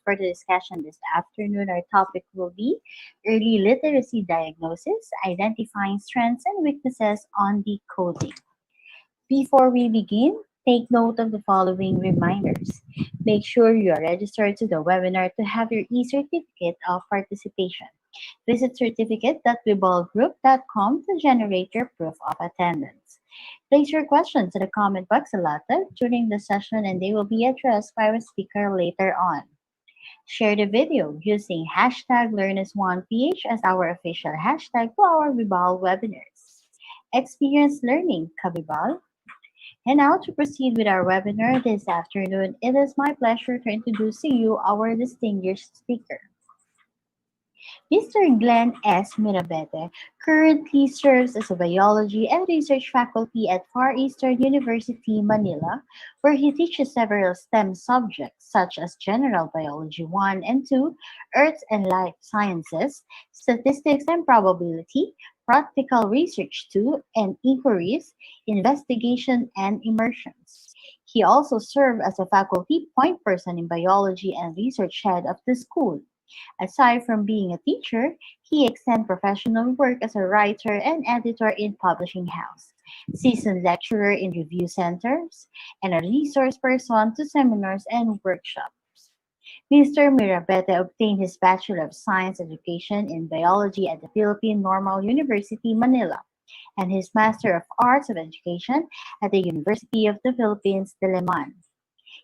For the discussion this afternoon, our topic will be early literacy diagnosis, identifying strengths and weaknesses on decoding. Before we begin, take note of the following reminders. Make sure you are registered to the webinar to have your e-certificate of participation. Visit certificate.vibalgroup.com to generate your proof of attendance. Place your questions in the comment box allotted during the session and they will be addressed by our speaker later on. Share the video using hashtag LearnAs1PH as our official hashtag to our Vibal webinars. Experience learning, Kabibal. And now to proceed with our webinar this afternoon, it is my pleasure to introduce to you our distinguished speaker. Mr. Glenn S. Mirabete currently serves as a biology and research faculty at Far Eastern University, Manila, where he teaches several STEM subjects such as General Biology 1 and 2, Earth and Life Sciences, Statistics and Probability, Practical Research 2, and Inquiries, Investigation, and Immersions. He also served as a faculty point person in biology and research head of the school. Aside from being a teacher, he extends professional work as a writer and editor in publishing house, seasoned lecturer in review centers, and a resource person to seminars and workshops. Mr. Mirabete obtained his Bachelor of Science education in biology at the Philippine Normal University, Manila, and his Master of Arts of Education at the University of the Philippines, Diliman.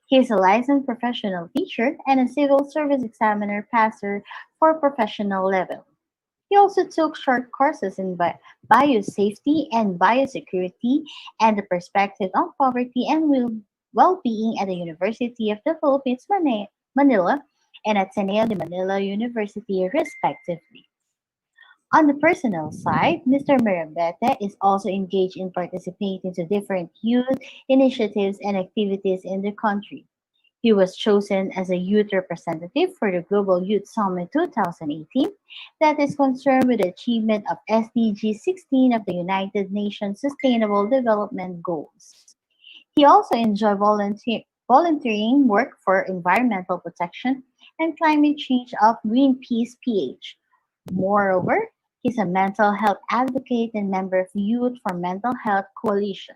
He is a licensed professional teacher and a civil service examiner passer for professional level. He also took short courses in biosafety and biosecurity and the perspective on poverty and well-being at the University of the Philippines, Manila, and Ateneo de Manila University, respectively. On the personal side, Mr. Mirabete is also engaged in participating to different youth initiatives and activities in the country. He was chosen as a youth representative for the Global Youth Summit 2018 that is concerned with the achievement of SDG 16 of the United Nations Sustainable Development Goals. He also enjoyed volunteering work for environmental protection and climate change of Greenpeace PH. Moreover, he's a mental health advocate and member of Youth for Mental Health Coalition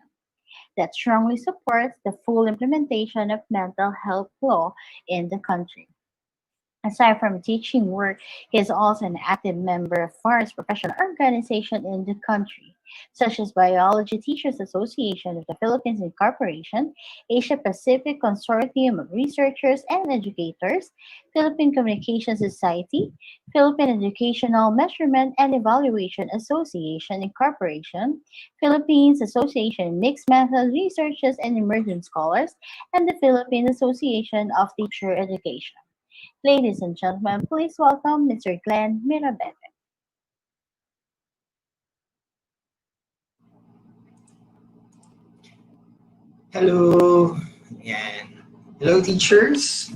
that strongly supports the full implementation of mental health law in the country. Aside from teaching work, he is also an active member of various professional organizations in the country, such as Biology Teachers Association of the Philippines Incorporation, Asia Pacific Consortium of Researchers and Educators, Philippine Communication Society, Philippine Educational Measurement and Evaluation Association Incorporation, Philippines Association of Mixed Method Researchers and Emerging Scholars, and the Philippine Association of Teacher Education. Ladies and gentlemen, please welcome Mr. Glenn Mirabete. Hello, and hello, teachers.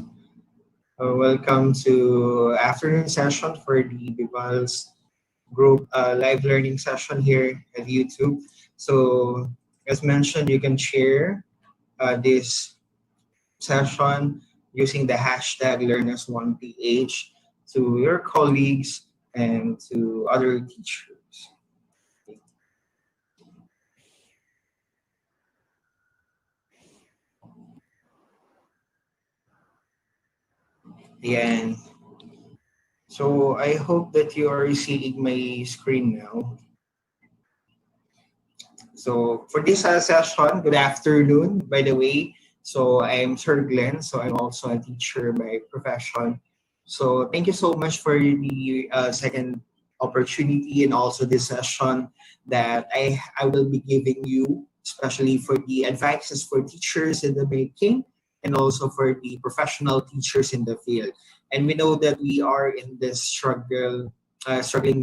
Welcome to afternoon session for the Vibal's group live learning session here at YouTube. So, as mentioned, you can share this session using the hashtag LearnAs1PH to your colleagues and to other teachers. And so I hope that you are seeing my screen now. So for this session, good afternoon, by the way. So I'm Sir Glenn. So I'm also a teacher by profession. So thank you so much for the second opportunity and also this session that I will be giving you, especially for the advices for teachers in the making and also for the professional teachers in the field. And we know that we are in this struggling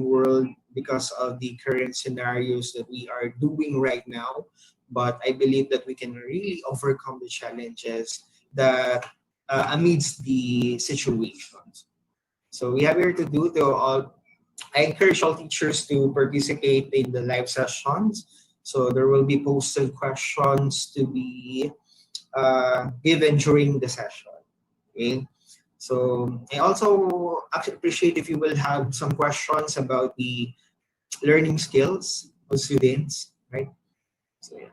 world because of the current scenarios that we are doing right now. But I believe that we can really overcome the challenges that amidst the situations. So we have here to do to all. I encourage all teachers to participate in the live sessions. So there will be posted questions to be given during the session. Okay. So I also actually appreciate if you will have some questions about the learning skills of students, right? So yeah.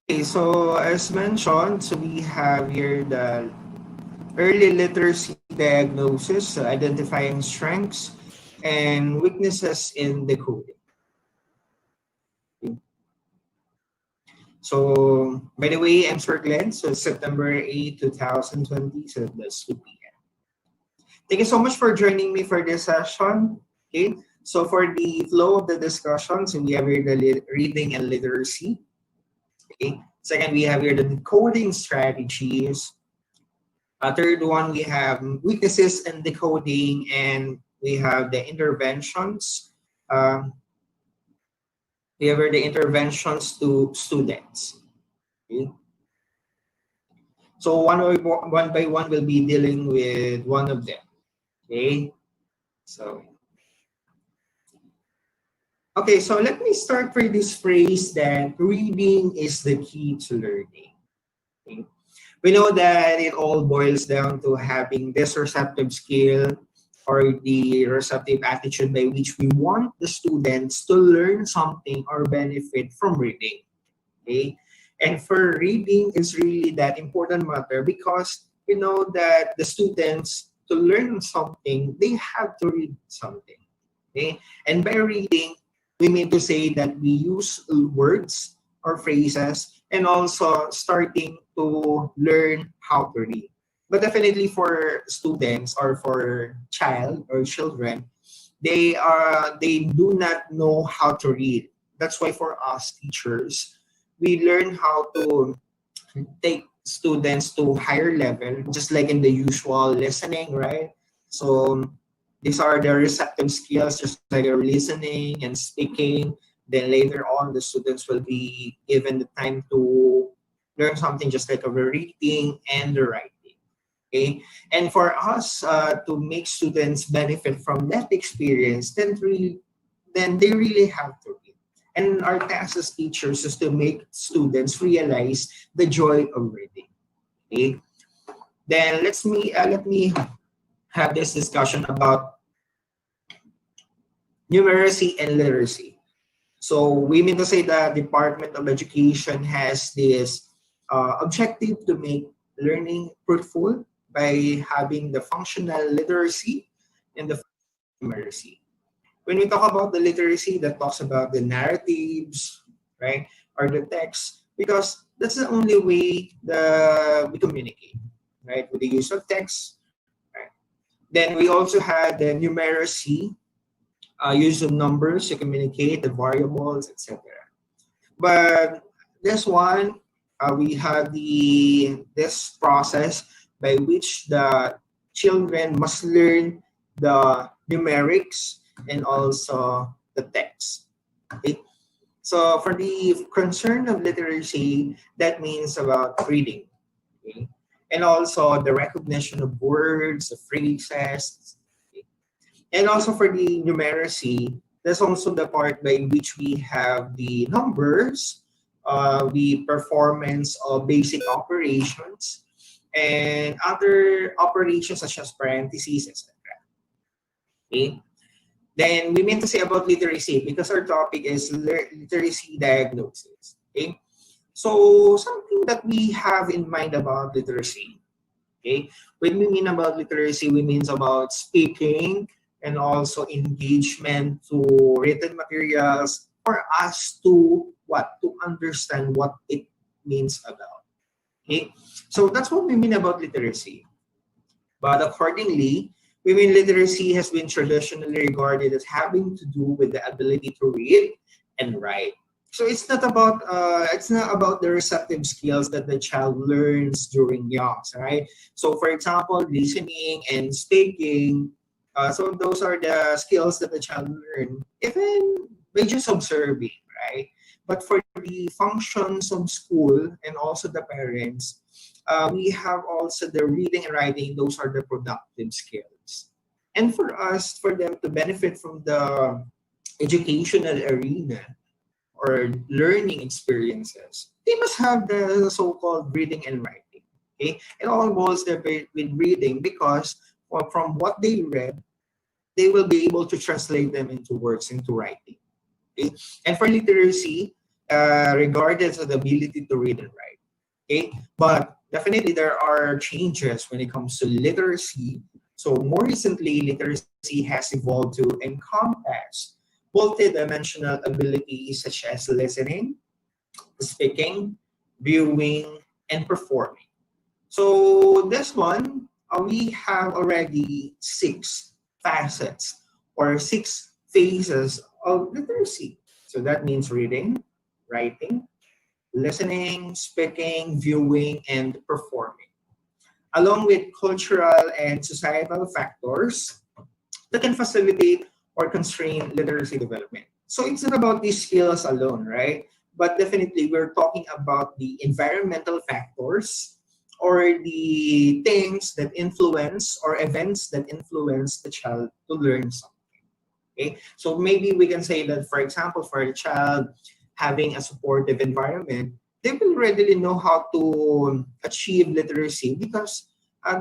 Okay, so as mentioned, so we have here the early literacy diagnosis, so identifying strengths and weaknesses in decoding. So by the way, I'm Sir Glenn, so September 8, 2020, so that's 2 p.m. Thank you so much for joining me for this session. Okay, so for the flow of the discussion, so we have here the reading and literacy. Okay. Second, we have here the decoding strategies. Third one, we have weaknesses in decoding, and we have the interventions. Um, we have here the interventions to students. Okay. So one by one, we'll be dealing with one of them. Okay. So okay, so let me start with this phrase that reading is the key to learning. Okay. We know that it all boils down to having this receptive skill or the receptive attitude by which we want the students to learn something or benefit from reading. Okay? And for reading is really that important matter because we know that the students to learn something, they have to read something. Okay? And by reading, we mean to say that we use words or phrases and also starting to learn how to read. But definitely for students or for child or children, they do not know how to read. That's why for us teachers, we learn how to take students to higher level, just like in the usual listening, right? So these are the receptive skills, just like your listening and speaking. Then later on, the students will be given the time to learn something just like a reading and the writing. Okay, and for us to make students benefit from that experience, then they really have to read. And our task as teachers is to make students realize the joy of reading. Okay, then let me have this discussion about numeracy and literacy. So we mean to say that Department of Education has this objective to make learning fruitful by having the functional literacy and the numeracy. When we talk about the literacy, that talks about the narratives, right, or the text, because that's the only way we communicate, right, with the use of text. Right. Then we also had the numeracy, use of numbers to communicate the variables, etc. But this one, we have this process by which the children must learn the numerics and also the text. Okay? So for the concern of literacy, that means about reading. Okay? And also the recognition of words, the phrases. Okay? And also for the numeracy, that's also the part by which we have the numbers, the performance of basic operations, and other operations such as parentheses, etc. Okay? Then we meant to say about literacy because our topic is literacy diagnosis. Okay? So something that we have in mind about literacy. Okay? When we mean about literacy, we mean about speaking and also engagement to written materials for us to what? To understand what it means about. Okay? So that's what we mean about literacy. But accordingly, women literacy has been traditionally regarded as having to do with the ability to read and write. So it's not about the receptive skills that the child learns during young, right? So for example, listening and speaking. So those are the skills that the child learn even by just observing, right? But for the functions of school and also the parents, we have also the reading and writing. Those are the productive skills. And for us, for them to benefit from the educational arena or learning experiences, they must have the so-called reading and writing. Okay, it all boils there with reading because from what they read, they will be able to translate them into words, into writing. Okay, and for literacy, regardless of the ability to read and write. Okay, but definitely there are changes when it comes to literacy. So more recently, literacy has evolved to encompass multidimensional abilities such as listening, speaking, viewing, and performing. So this one, we have already 6 facets or 6 phases of literacy. So that means reading, writing, listening, speaking, viewing, and performing, along with cultural and societal factors that can facilitate or constrain literacy development. So it's not about these skills alone, right? But definitely we're talking about the environmental factors or the things that influence or events that influence the child to learn something. Okay, so maybe we can say that, for example, for a child having a supportive environment, they will readily know how to achieve literacy because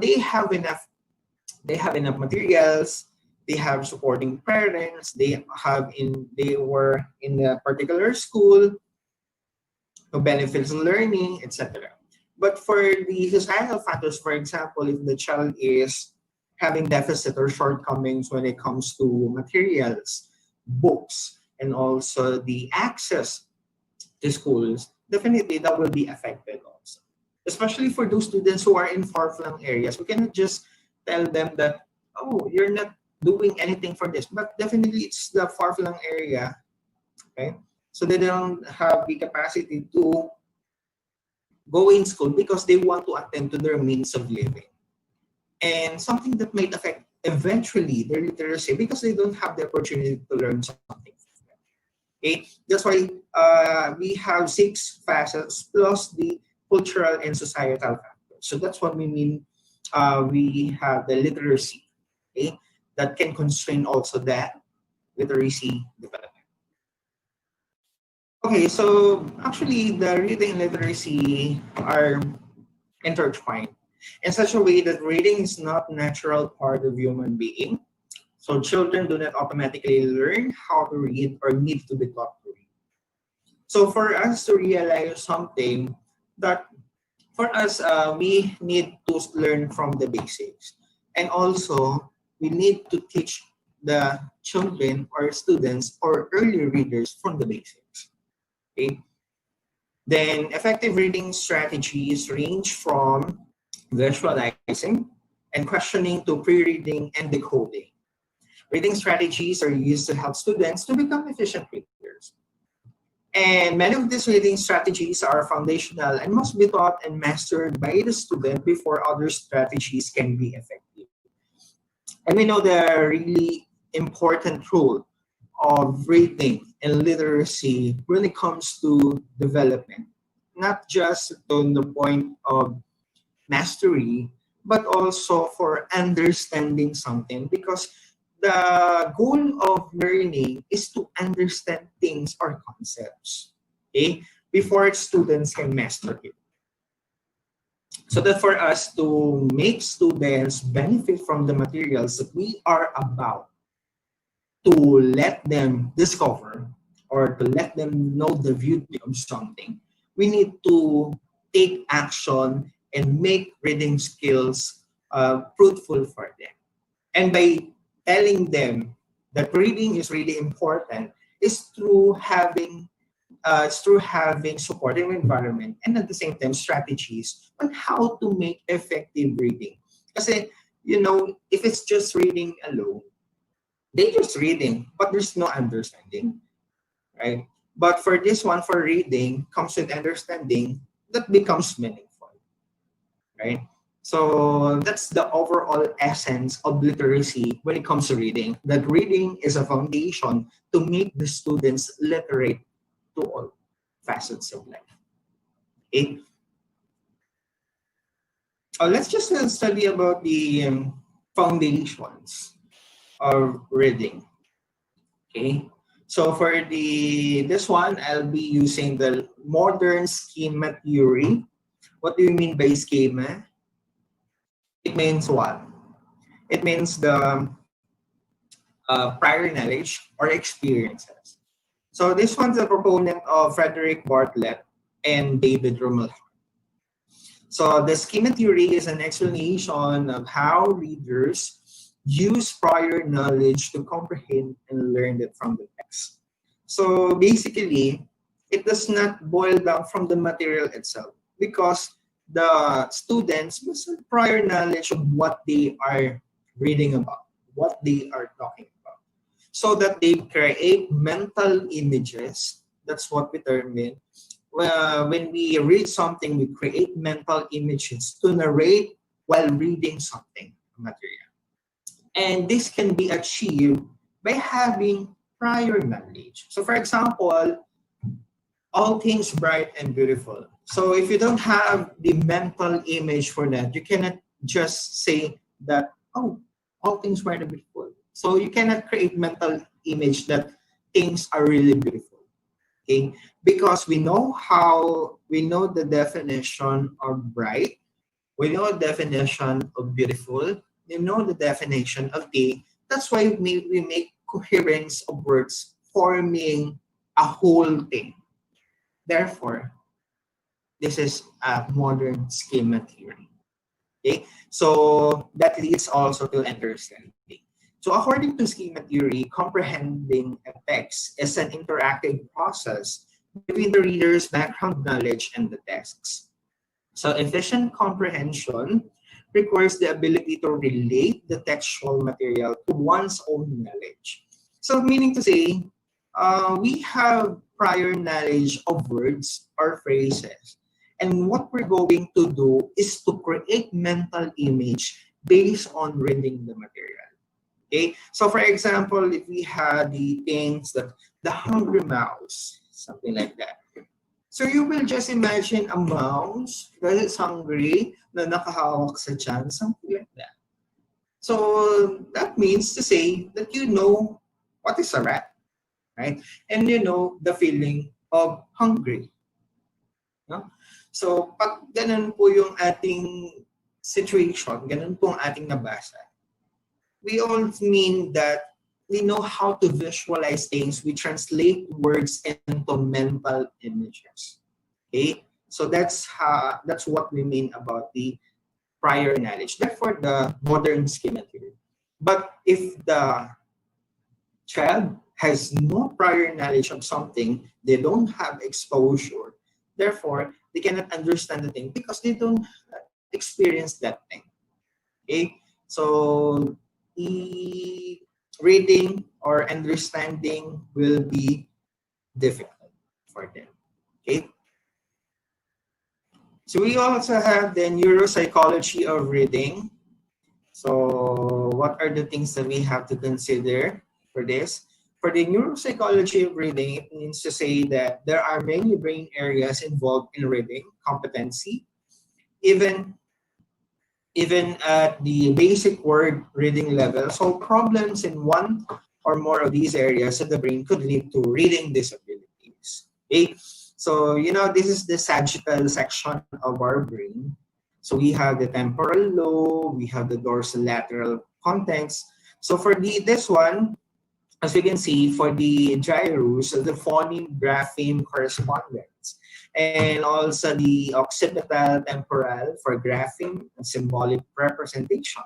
they have enough. They have enough materials. They have supporting parents. They were in a particular school who benefits learning, etc. But for the societal factors, for example, if the child is having deficit or shortcomings when it comes to materials, books, and also the access to schools, definitely that will be affected also. Especially for those students who are in far-flung areas, we cannot just tell them that, oh, you're not doing anything for this. But definitely it's the far-flung area, okay? So they don't have the capacity to go in school because they want to attend to their means of living. And something that might affect eventually their literacy because they don't have the opportunity to learn something. Okay, that's why we have 6 facets plus the cultural and societal factors. So that's what we mean. We have the literacy, okay, that can constrain also that literacy development. Okay, so actually the reading and literacy are intertwined in such a way that reading is not a natural part of human being. So children do not automatically learn how to read or need to be taught to read. So for us to realize something that for us, we need to learn from the basics. And also, we need to teach the children or students or early readers from the basics. Okay? Then effective reading strategies range from visualizing and questioning to pre-reading and decoding. Reading strategies are used to help students to become efficient readers. And many of these reading strategies are foundational and must be taught and mastered by the student before other strategies can be effective. And we know the really important role of reading and literacy when it comes to development, not just on the point of mastery, but also for understanding something, because the goal of learning is to understand things or concepts, okay, before students can master it. So that for us to make students benefit from the materials that we are about to let them discover or to let them know the beauty of something, we need to take action and make reading skills fruitful for them. And by telling them that reading is really important is through having supportive environment and at the same time strategies on how to make effective reading. Kasi, if it's just reading alone, they just reading, but there's no understanding, right? But for this one, for reading, comes with understanding that becomes meaningful, right? So that's the overall essence of literacy when it comes to reading. That reading is a foundation to make the students literate to all facets of life. Okay? Let's just study about the foundations of reading. Okay, so for this one, I'll be using the modern schema theory. What do you mean by schema? It means what? It means the prior knowledge or experiences. So this one's a proponent of Frederick Bartlett and David Rummel. So the schema theory is an explanation of how readers use prior knowledge to comprehend and learn it from the text. So basically, it does not boil down from the material itself because the students must have prior knowledge of what they are reading about, what they are talking about, so that they create mental images. That's what we term it. When we read something, we create mental images to narrate while reading something material. And this can be achieved by having prior knowledge. So for example, all things bright and beautiful. So if you don't have the mental image for that, you cannot just say that, oh, all things bright and beautiful. So you cannot create mental image that things are really beautiful. Okay? Because we know the definition of bright, we know the definition of beautiful, we know the definition of day. That's why we make coherence of words forming a whole thing. Therefore, this is a modern schema theory. Okay, so that leads also to understanding. So according to schema theory, comprehending a text is an interactive process between the reader's background knowledge and the text. So efficient comprehension requires the ability to relate the textual material to one's own knowledge. So meaning to say, we have prior knowledge of words or phrases. And what we're going to do is to create mental image based on reading the material. Okay, so for example, if we had the things that the hungry mouse, something like that. So you will just imagine a mouse that is hungry na nakahawak sa tiyan, something like that. So that means to say that you know what is a rat, right? And you know the feeling of hungry. No? So pag ganun po yung ating situation, ganun po ang ating nabasa, we all mean that we know how to visualize things. We translate words into mental images. Okay, so that's what we mean about the prior knowledge. Therefore, the modern schema theory. But if the child has no prior knowledge of something, they don't have exposure, therefore they cannot understand the thing because they don't experience that thing. Okay, so the reading or understanding will be difficult for them. Okay, so we also have the neuropsychology of reading. So what are the things that we have to consider for this? For the neuropsychology of reading, it means to say that there are many brain areas involved in reading competency, even even at the basic word reading level. So problems in one or more of these areas of the brain could lead to reading disabilities. Okay? So, this is the sagittal section of our brain. So we have the temporal lobe, we have the dorsolateral cortex. So for this one, as we can see, for the gyrus, the phoneme grapheme correspondence, and also the occipital temporal for grapheme and symbolic representation.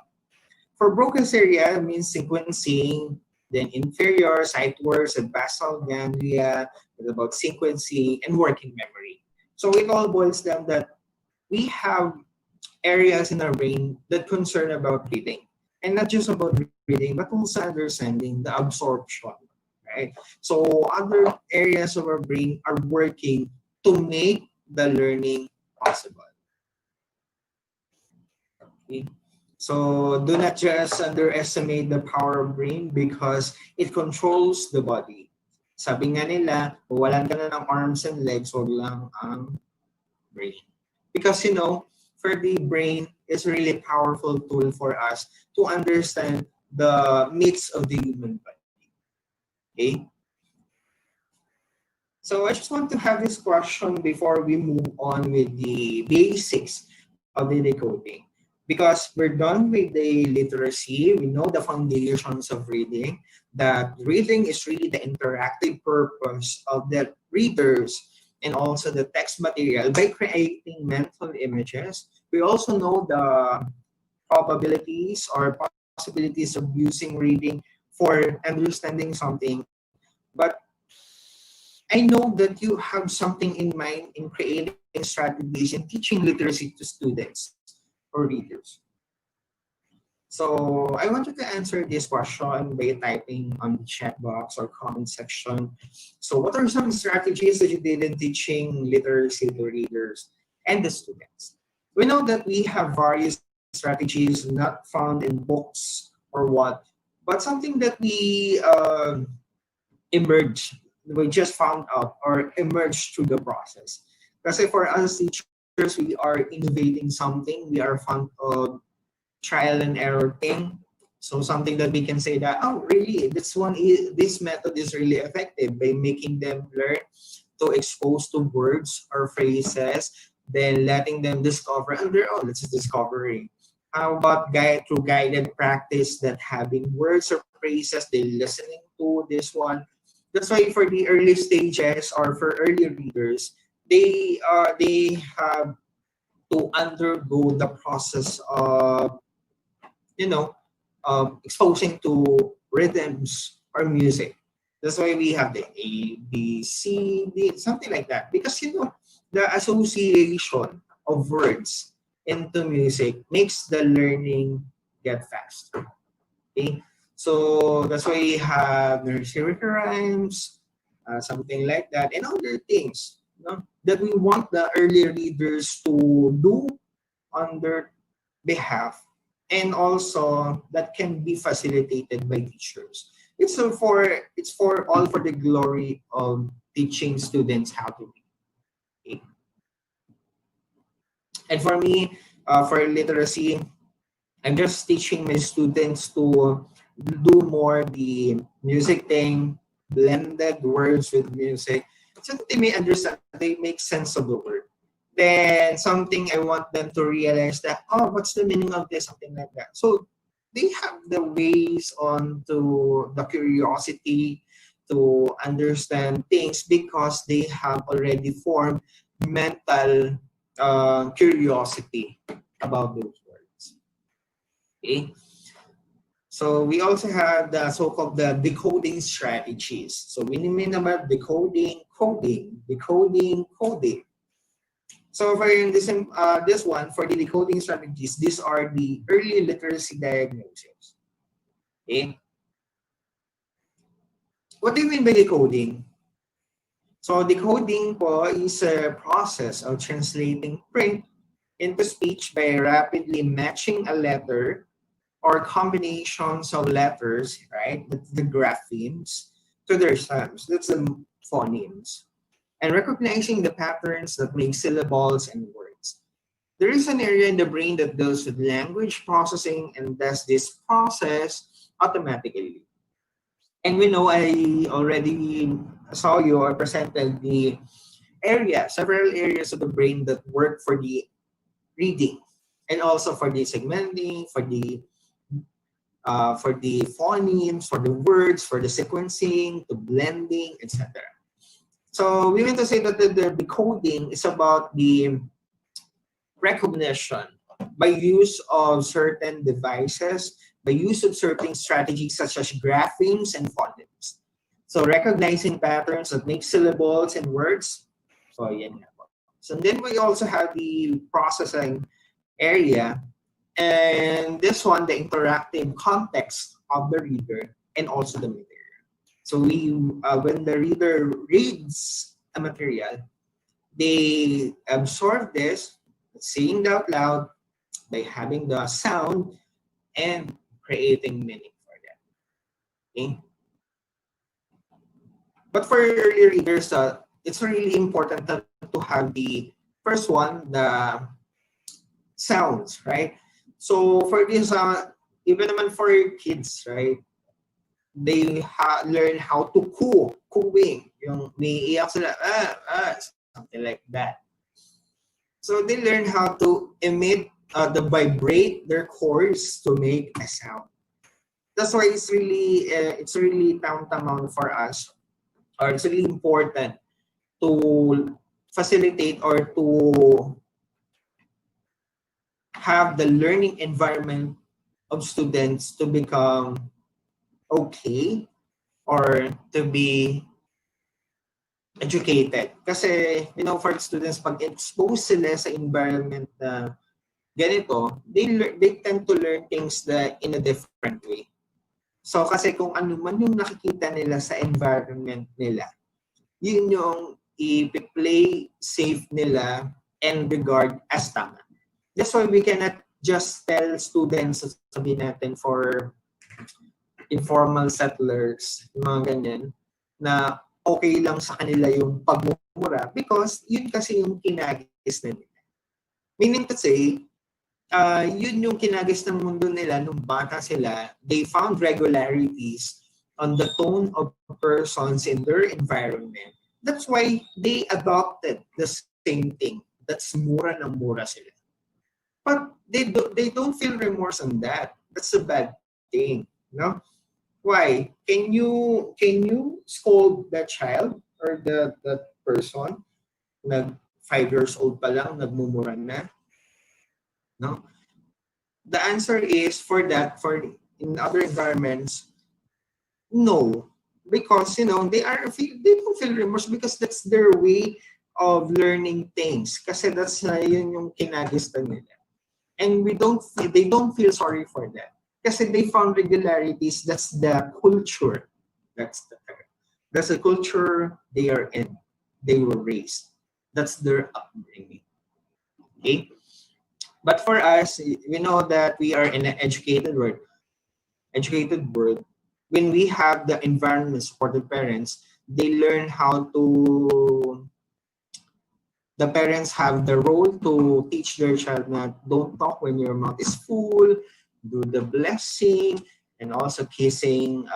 For Broca's area, it means sequencing, then inferior, sightwords, and basal ganglia, it's about sequencing and working memory. So it all boils down that we have areas in our brain that concern about reading. And not just about reading, but also understanding the absorption, right? So other areas of our brain are working to make the learning possible. Okay? So do not just underestimate the power of brain because it controls the body. Sabi nga nila, walan ka na ng arms and legs, wag lang ang brain. Because for the brain is really a powerful tool for us to understand the myths of the human body. Okay? So I just want to have this question before we move on with the basics of the decoding. Because we're done with the literacy, we know the foundations of reading, that reading is really the interactive purpose of the readers and also the text material by creating mental images. We also know the probabilities or possibilities of using reading for understanding something. But I know that you have something in mind in creating strategies and teaching literacy to students or readers. So I want you to answer this question by typing on the chat box or comment section. So what are some strategies that you did in teaching literacy to readers and the students? We know that we have various strategies not found in books or what, but something that we just found out or emerged through the process. Because for us teachers, we are innovating something, we are fond of trial and error thing. So something that we can say that, oh, really, this method is really effective by making them learn to expose to words or phrases, then letting them discover on their own. This is discovering. How about through guided practice that having words or phrases they listening to this one. That's why for the early stages or for early readers, they have to undergo the process of exposing to rhythms or music. That's why we have the A, B, C, D, something like that. Because the association of words into music makes the learning get faster. Okay, so that's why we have nursery rhymes, something like that, and other things that we want the early readers to do on their behalf, and also that can be facilitated by teachers. It's for all for the glory of teaching students how to read. Okay? And for me, for literacy, I'm just teaching my students to do more the music thing, blended words with music, so that they may understand, they make sense of the word. Then something I want them to realize that, oh, what's the meaning of this, something like that. So they have the ways on to the curiosity to understand things because they have already formed mental curiosity about those words. Okay. So we also have the so-called the decoding strategies. So we mean about decoding, coding, decoding, coding. So for in this one, for the decoding strategies, these are the early literacy diagnoses. Okay. What do you mean by decoding? So decoding po is a process of translating print into speech by rapidly matching a letter or combinations of letters, right? That's the graphemes to their sounds. That's the phonemes. And recognizing the patterns that make syllables and words. There is an area in the brain that deals with language processing and does this process automatically. And we know I already saw you or presented the several areas of the brain that work for the reading and also for the segmenting, for the phonemes, for the words, for the sequencing, the blending, etc. So we mean to say that the decoding is about the recognition by use of certain devices, by use of certain strategies such as graphemes and phonemes. So recognizing patterns that make syllables and words. So yan nga po. So then we also have the processing area, and this one, the interactive context of the reader and also the material. So when the reader reads a material, they absorb this, saying it out loud by having the sound and creating meaning for them. Okay? But for early readers, it's really important to have the first one, the sounds, right? So for this, even naman for kids, right? They learn how to cooing. Yung may iyak sila, something like that. So they learn how to emit, the vibrate their cords to make a sound. That's why it's really tantamount for us, or it's really important to facilitate or to have the learning environment of students to become okay or to be educated. Kasi, for students, pag expose sila sa environment na ganito, they tend to learn things in a different way. So, kasi kung ano man yung nakikita nila sa environment nila, yun yung i-play safe nila and regard as tama. That's why we cannot just tell students, sabihin natin for informal settlers, mga ganyan, na okay lang sa kanila yung pagmumura because yun kasi yung kinagis na nila. Meaning to say, yun yung kinagis ng mundo nila nung bata sila. They found regularities on the tone of persons in their environment. That's why they adopted the same thing. That's mura ng mura sila. But they don't feel remorse on that. That's a bad thing, no? Why? Can you scold that child or that person? 5 years old pa lang, nagmumura na? No? The answer is for in other environments, no. Because they don't feel remorse because that's their way of learning things. Kasi that's yun yung kinagista nila. And they don't feel sorry for that. Kasi they found regularities. That's the culture. That's the culture they are in. They were raised. That's their upbringing. Okay? But for us, we know that we are in an educated world. When we have the environment supported parents, they learn how to. The parents have the role to teach their child that don't talk when your mouth is full, do the blessing, and also kissing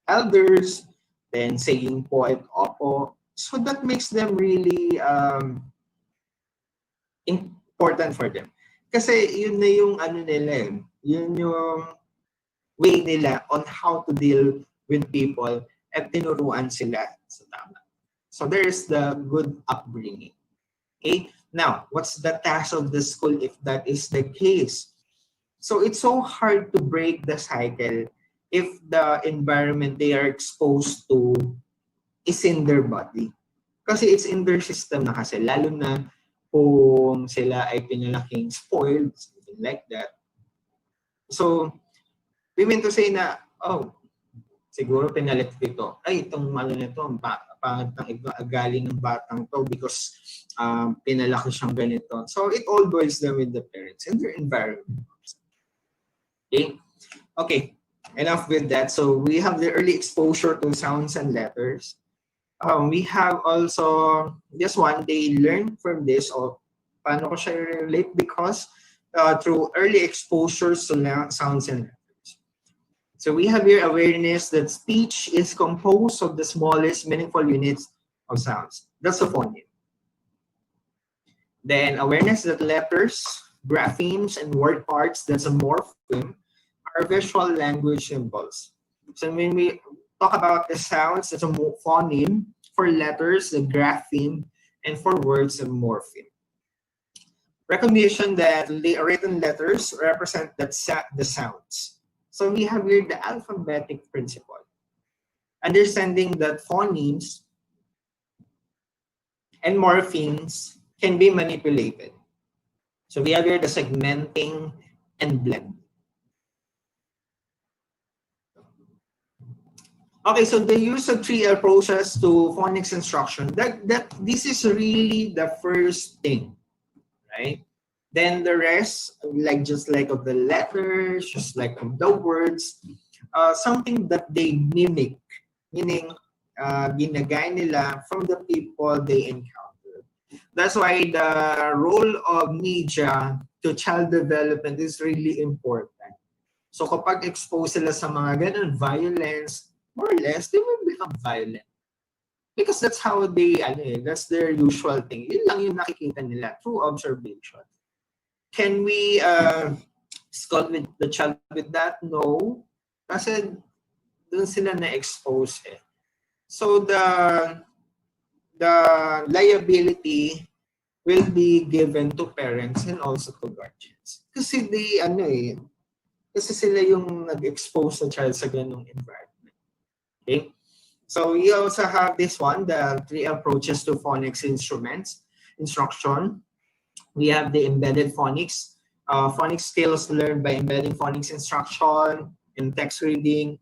elders, then saying po at opo. So that makes them really important for them. Kasi yun na yung nila, yun yung way nila on how to deal with people at tinuruan sila sa tama. So there's the good upbringing. Okay? Now, what's the task of the school if that is the case? So it's so hard to break the cycle if the environment they are exposed to is in their body. Kasi it's in their system na kasi, lalo na kung sila ay pinalaking spoiled, something like that. So, we mean to say na, oh, siguro pinalit dito. Ay, itong ano nito, pangit ng galing ng batang to because pinalaki siyang ganito. So, it all boils down with the parents and their environment. Okay? Okay, enough with that. So, we have the early exposure to sounds and letters. We have also this one, they learn from this, or paano ko siya relate, because through early exposures to sounds and letters. So we have here awareness that speech is composed of the smallest meaningful units of sounds. That's a phoneme. Then awareness that letters, graphemes, and word parts, that's a morpheme, are visual language symbols. So when we talk about the sounds, that's a phoneme. For letters, the grapheme, and for words, a morpheme. Recognition that written letters represent the sounds. So we have here the alphabetic principle. Understanding that phonemes and morphemes can be manipulated. So we have here the segmenting and blend. Okay, so the use of three approaches to phonics instruction, this is really the first thing, right? Then the rest, just like of the letters, just like of the words, something that they mimic, meaning ginagay nila from the people they encounter. That's why the role of media to child development is really important. So kapag exposed sila sa mga ganun, violence, more or less, they will become violent. Because that's how they, that's their usual thing. Yun lang yung nakikita nila through observation. Can we scold with the child with that? No. Kasi dun sila na-expose eh. So the liability will be given to parents and also to guardians. Kasi kasi sila yung nag-expose sa child sa ganung environment. Okay, so we also have this one, the three approaches to phonics instruction. We have the embedded phonics. Phonics skills learned by embedding phonics instruction in text reading,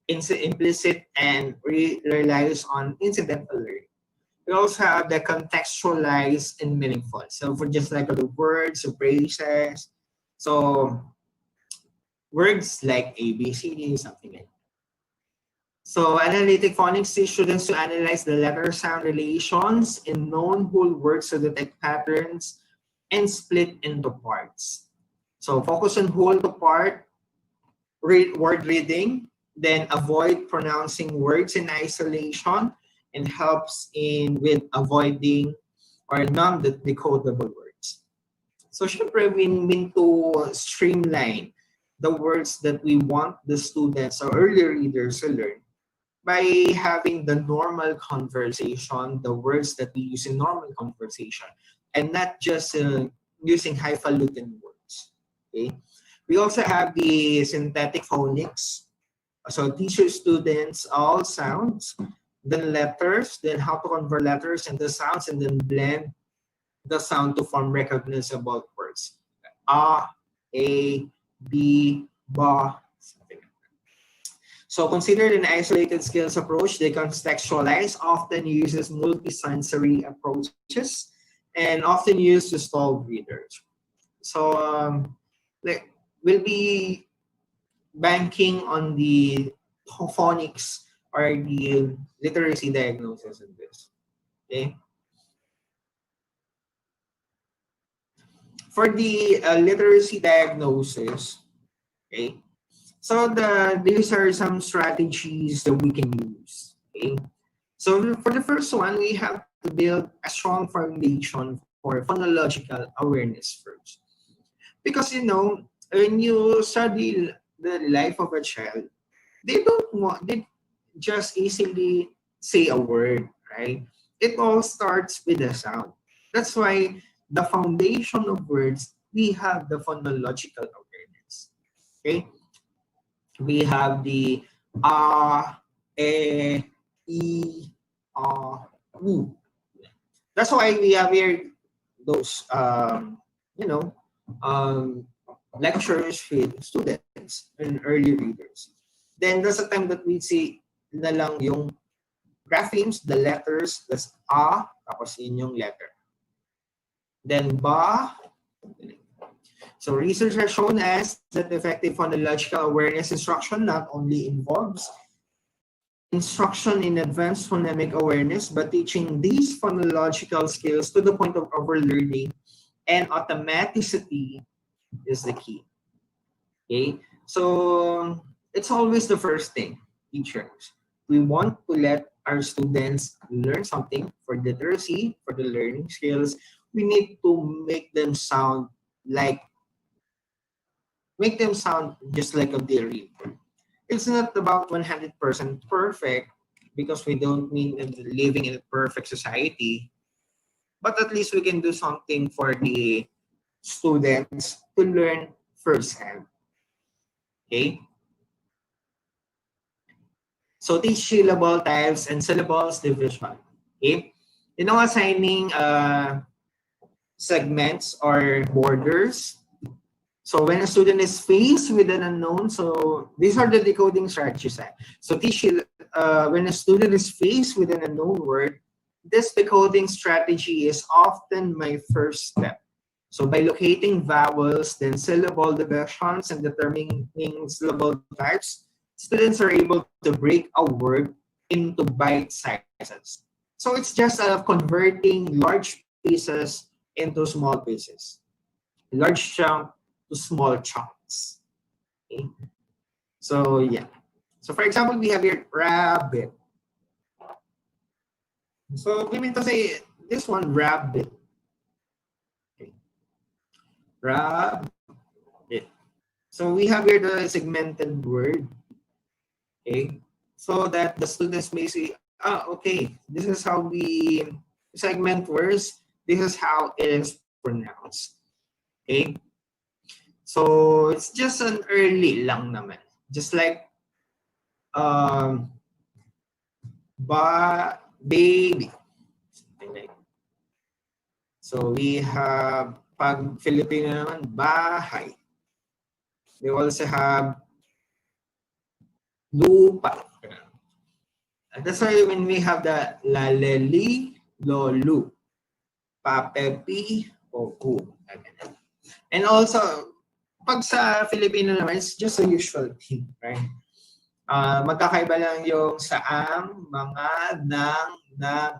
implicit, and relies on incidental learning. We also have the contextualized and meaningful. So for just like the words, the phrases, so words like A, B, C, D, something like that. So analytic phonics teach students to analyze the letter-sound relations in known whole words to detect patterns and split into parts. So focus on whole to part word reading, then avoid pronouncing words in isolation, and helps with avoiding or non-decodable words. So syempre, we mean to streamline the words that we want the students or early readers to learn by having the normal conversation, the words that we use in normal conversation, and not just using highfalutin words. Okay. We also have the synthetic phonics. So teach your students all sounds, then letters, then how to convert letters into sounds, and then blend the sound to form recognizable words. A, B, ba, something. So considered an isolated skills approach, they contextualize, often uses multisensory approaches, and often used to stall readers. So we'll be banking on the phonics or the literacy diagnosis in this. Okay. For the literacy diagnosis, okay. So these are some strategies that we can use. Okay. So for the first one, we have to build a strong foundation for phonological awareness first. Because when you study the life of a child, they just easily say a word, right? It all starts with a sound. That's why the foundation of words, we have the phonological awareness. Okay? We have the ah, e, u. That's why we have here those you know um, lecturers with students and early readers. Then there's a time that we see na lang yung graphemes, the letters, that's a, tapos yun yung letter. Then ba. So research has shown us that effective phonological awareness instruction not only involves instruction in advanced phonemic awareness, but teaching these phonological skills to the point of overlearning and automaticity is the key. Okay, so it's always the first thing, teachers. We want to let our students learn something for literacy, for the learning skills. We need to like make them sound just like a dear reader. It's not about 100% perfect because we don't mean living in a perfect society, but at least we can do something for the students to learn firsthand. Okay? So teach syllable types and syllables division. Okay? You know, assigning segments or borders. So when a student is faced with an unknown, so these are the decoding strategies. So when a student is faced with an unknown word, this decoding strategy is often my first step. So by locating vowels, then syllable divisions, and determining syllable types, students are able to break a word into bite sizes. So it's just converting large pieces into small pieces. Large chunk to small chunks. Okay? So yeah. So for example, we have here rabbit. So we mean to say this one rabbit. Okay. Rabbit. So we have here the segmented word. Okay. So that the students may say, okay, this is how we segment words. This is how it is pronounced. Okay. So it's just an early lang naman. Just like baby. Something like. So we have pag Filipino naman bahay. We also have lupa. And that's why when we have the laleli, lolu, papepi, oku. And also, pag sa Filipino naman, it's just a usual thing, right? Magkakaiba lang yung saang, mga, nang, na,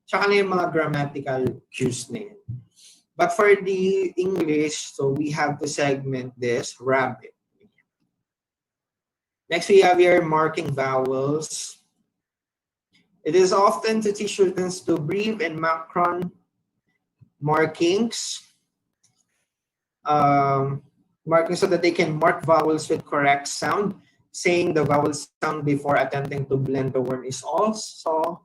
tsaka na yung mga grammatical cues na yun. But for the English, so we have to segment this rabbit. Next, we have here marking vowels. It is often to teach students to brief and macron markings. Marking so that they can mark vowels with correct sound. Saying the vowel sound before attempting to blend the word is also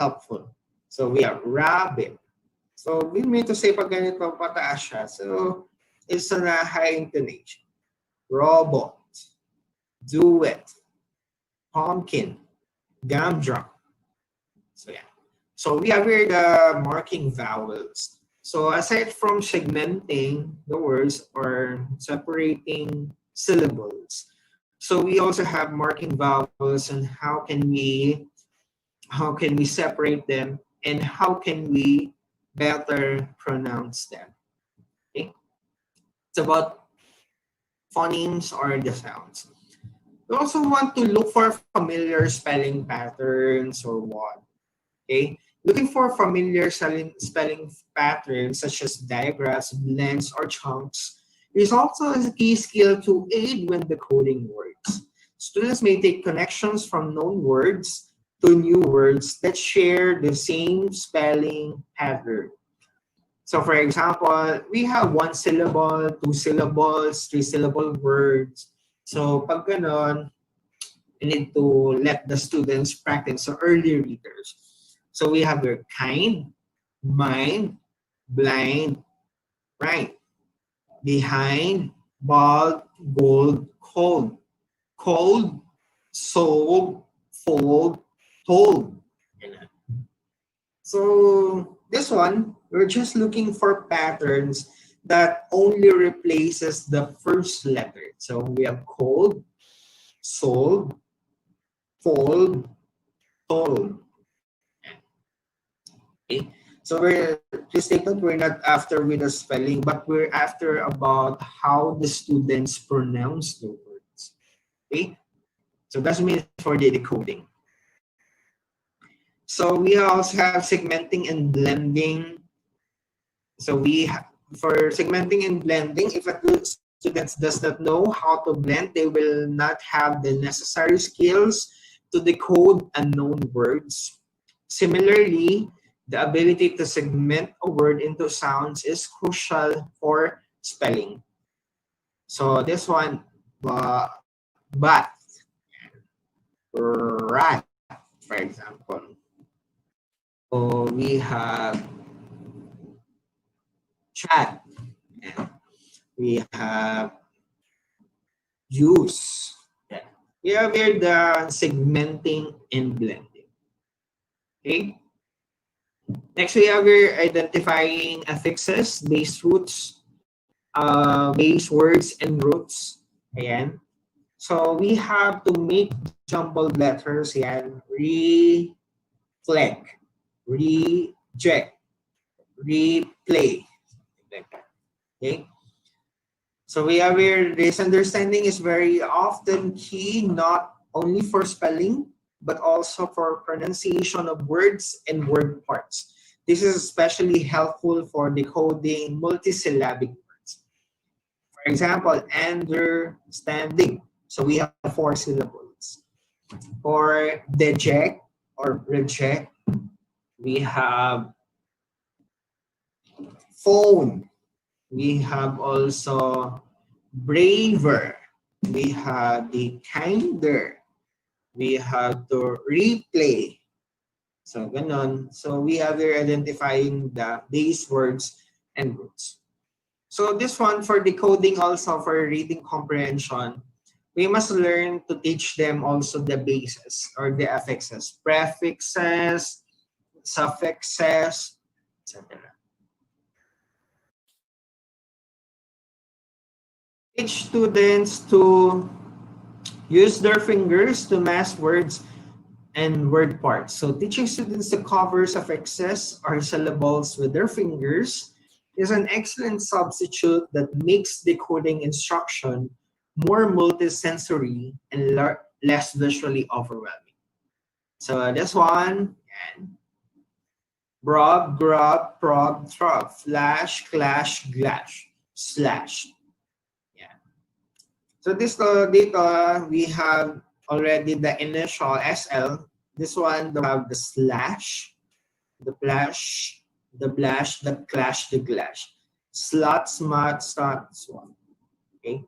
helpful. So we have rabbit. So we mean to say pag ganito pataas siya. So it's on a high intonation. Robot, duet, pumpkin, gumdrop. So yeah. So we have here the marking vowels. So aside from segmenting the words or separating syllables, so we also have marking vowels and how can we separate them and how can we better pronounce them. Okay? It's about phonemes or the sounds. We also want to look for familiar spelling patterns or what. Okay? Looking for familiar spelling patterns such as digraphs, blends, or chunks is also a key skill to aid when decoding words. Students may take connections from known words to new words that share the same spelling pattern. So for example, we have one syllable, two syllables, three syllable words. So pag ganon, we need to let the students practice, so early readers. So we have your kind, mind, blind, right, behind, bald, gold, cold. Cold, sold, fold, told. Ganun. So this one, we're just looking for patterns that only replaces the first letter. So we have cold, sold, fold, told. Okay. So please take note, we're not after with the spelling, but we're after about how the students pronounce the words. Okay. So that's means for the decoding. So we also have segmenting and blending. So for segmenting and blending, if a student does not know how to blend, they will not have the necessary skills to decode unknown words. Similarly, the ability to segment a word into sounds is crucial for spelling. So this one, but, rat, for example. So we have chat, and we have use. Yeah. We have here the segmenting and blending. Okay. Next, we have here identifying affixes, base roots, base words, and roots. Ayan. So we have to make jumbled letters. Ayan. Reflect, reject, replay. Like that. Okay. So we are aware this understanding is very often key not only for spelling, but also for pronunciation of words and word parts. This is especially helpful for decoding multisyllabic words. For example, understanding. So we have 4 syllables. For deject or reject, we have phone. We have also braver. We have the kinder. We have to replay. So, ganon. So, we have here identifying the base words and roots. So, this one for decoding also for reading comprehension, we must learn to teach them also the bases or the affixes, prefixes, suffixes, etc. Teach students to use their fingers to mask words and word parts. So teaching students to cover suffixes or syllables with their fingers is an excellent substitute that makes decoding instruction more multisensory and less visually overwhelming. So this one, and brob, grub, prob, throb, flash, clash, glash, slash. Yeah. So this data, we have already the initial SL. This one, we have the slash, the flash, the blash, the clash, the glash. Slot, smart, start, swan. Okay.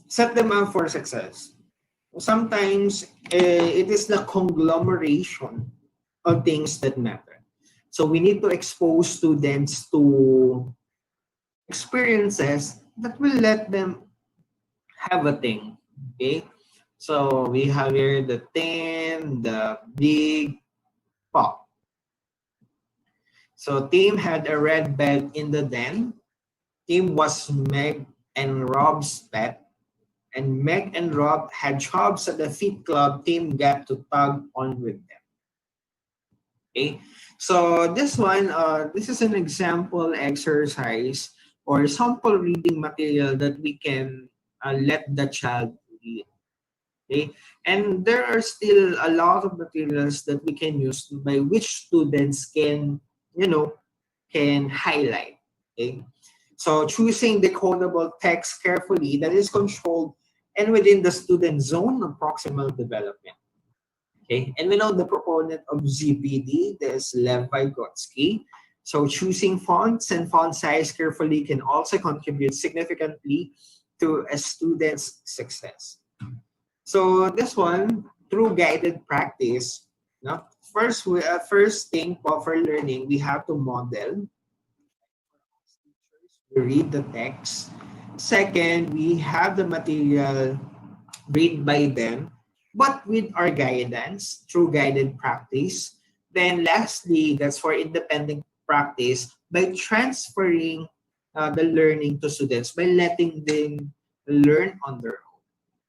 Set them up for success. Sometimes it is the conglomeration of things that matter. So we need to expose students to experiences that will let them have a thing. Okay. So we have here the thin, the big, pop. So Tim had a red bed in the den. Tim was Meg and Rob's pet. And Meg and Rob had jobs at the Fit Club. Tim got to tug on with them. Okay. So this one, this is an example exercise or sample reading material that we can let the child read. Okay. And there are still a lot of materials that we can use by which students can, can highlight. Okay. So choosing decodable text carefully that is controlled and within the student zone of proximal development. Okay, and we know the proponent of ZPD, this Lev Vygotsky. So choosing fonts and font size carefully can also contribute significantly to a student's success. So this one, through guided practice, first thing for learning, we have to model we read the text. Second, we have the material read by them, but with our guidance through guided practice. Then lastly, that's for independent practice by transferring the learning to students, by letting them learn on their own.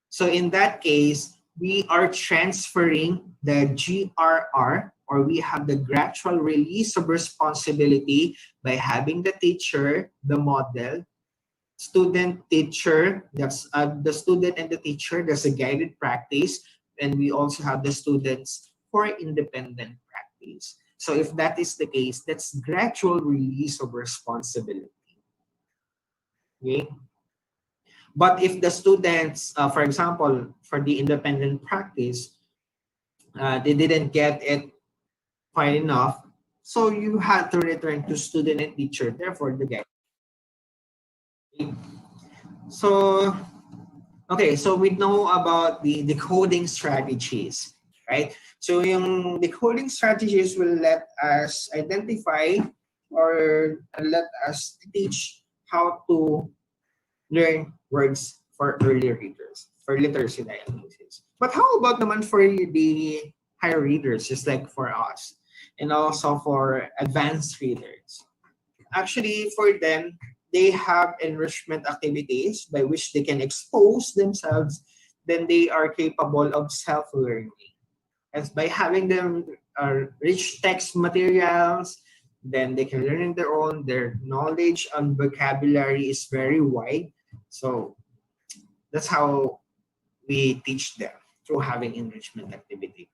So in that case, we are transferring the GRR, or we have the gradual release of responsibility by having the teacher, the model, student, teacher, that's the student and the teacher, that's a guided practice. And we also have the students for independent practice. So if that is the case, that's gradual release of responsibility. Okay? But if the students, for example, for the independent practice, they didn't get it quite enough, so you had to return to student and teacher, therefore the guide. So, okay, so we know about the decoding strategies, right? So yung decoding strategies will let us identify or let us teach how to learn words for early readers, for literacy diagnosis. But how about naman for the higher readers, just like for us, and also for advanced readers? Actually, for them, they have enrichment activities by which they can expose themselves, then they are capable of self-learning. As by having them rich text materials, then they can learn on their own. Their knowledge and vocabulary is very wide. So that's how we teach them, through having enrichment activity.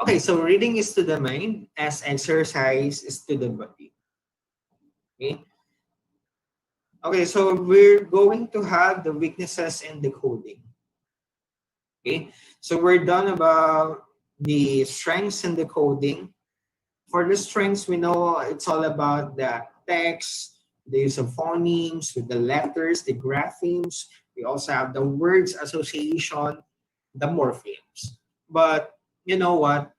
Okay, so reading is to the mind as exercise is to the body. Okay. Okay, so we're going to have the weaknesses in decoding. Okay, so we're done about the strengths in decoding. For the strengths, we know it's all about the text, the use of phonemes with the letters, the graphemes. We also have the words association, the morphemes. But you know what?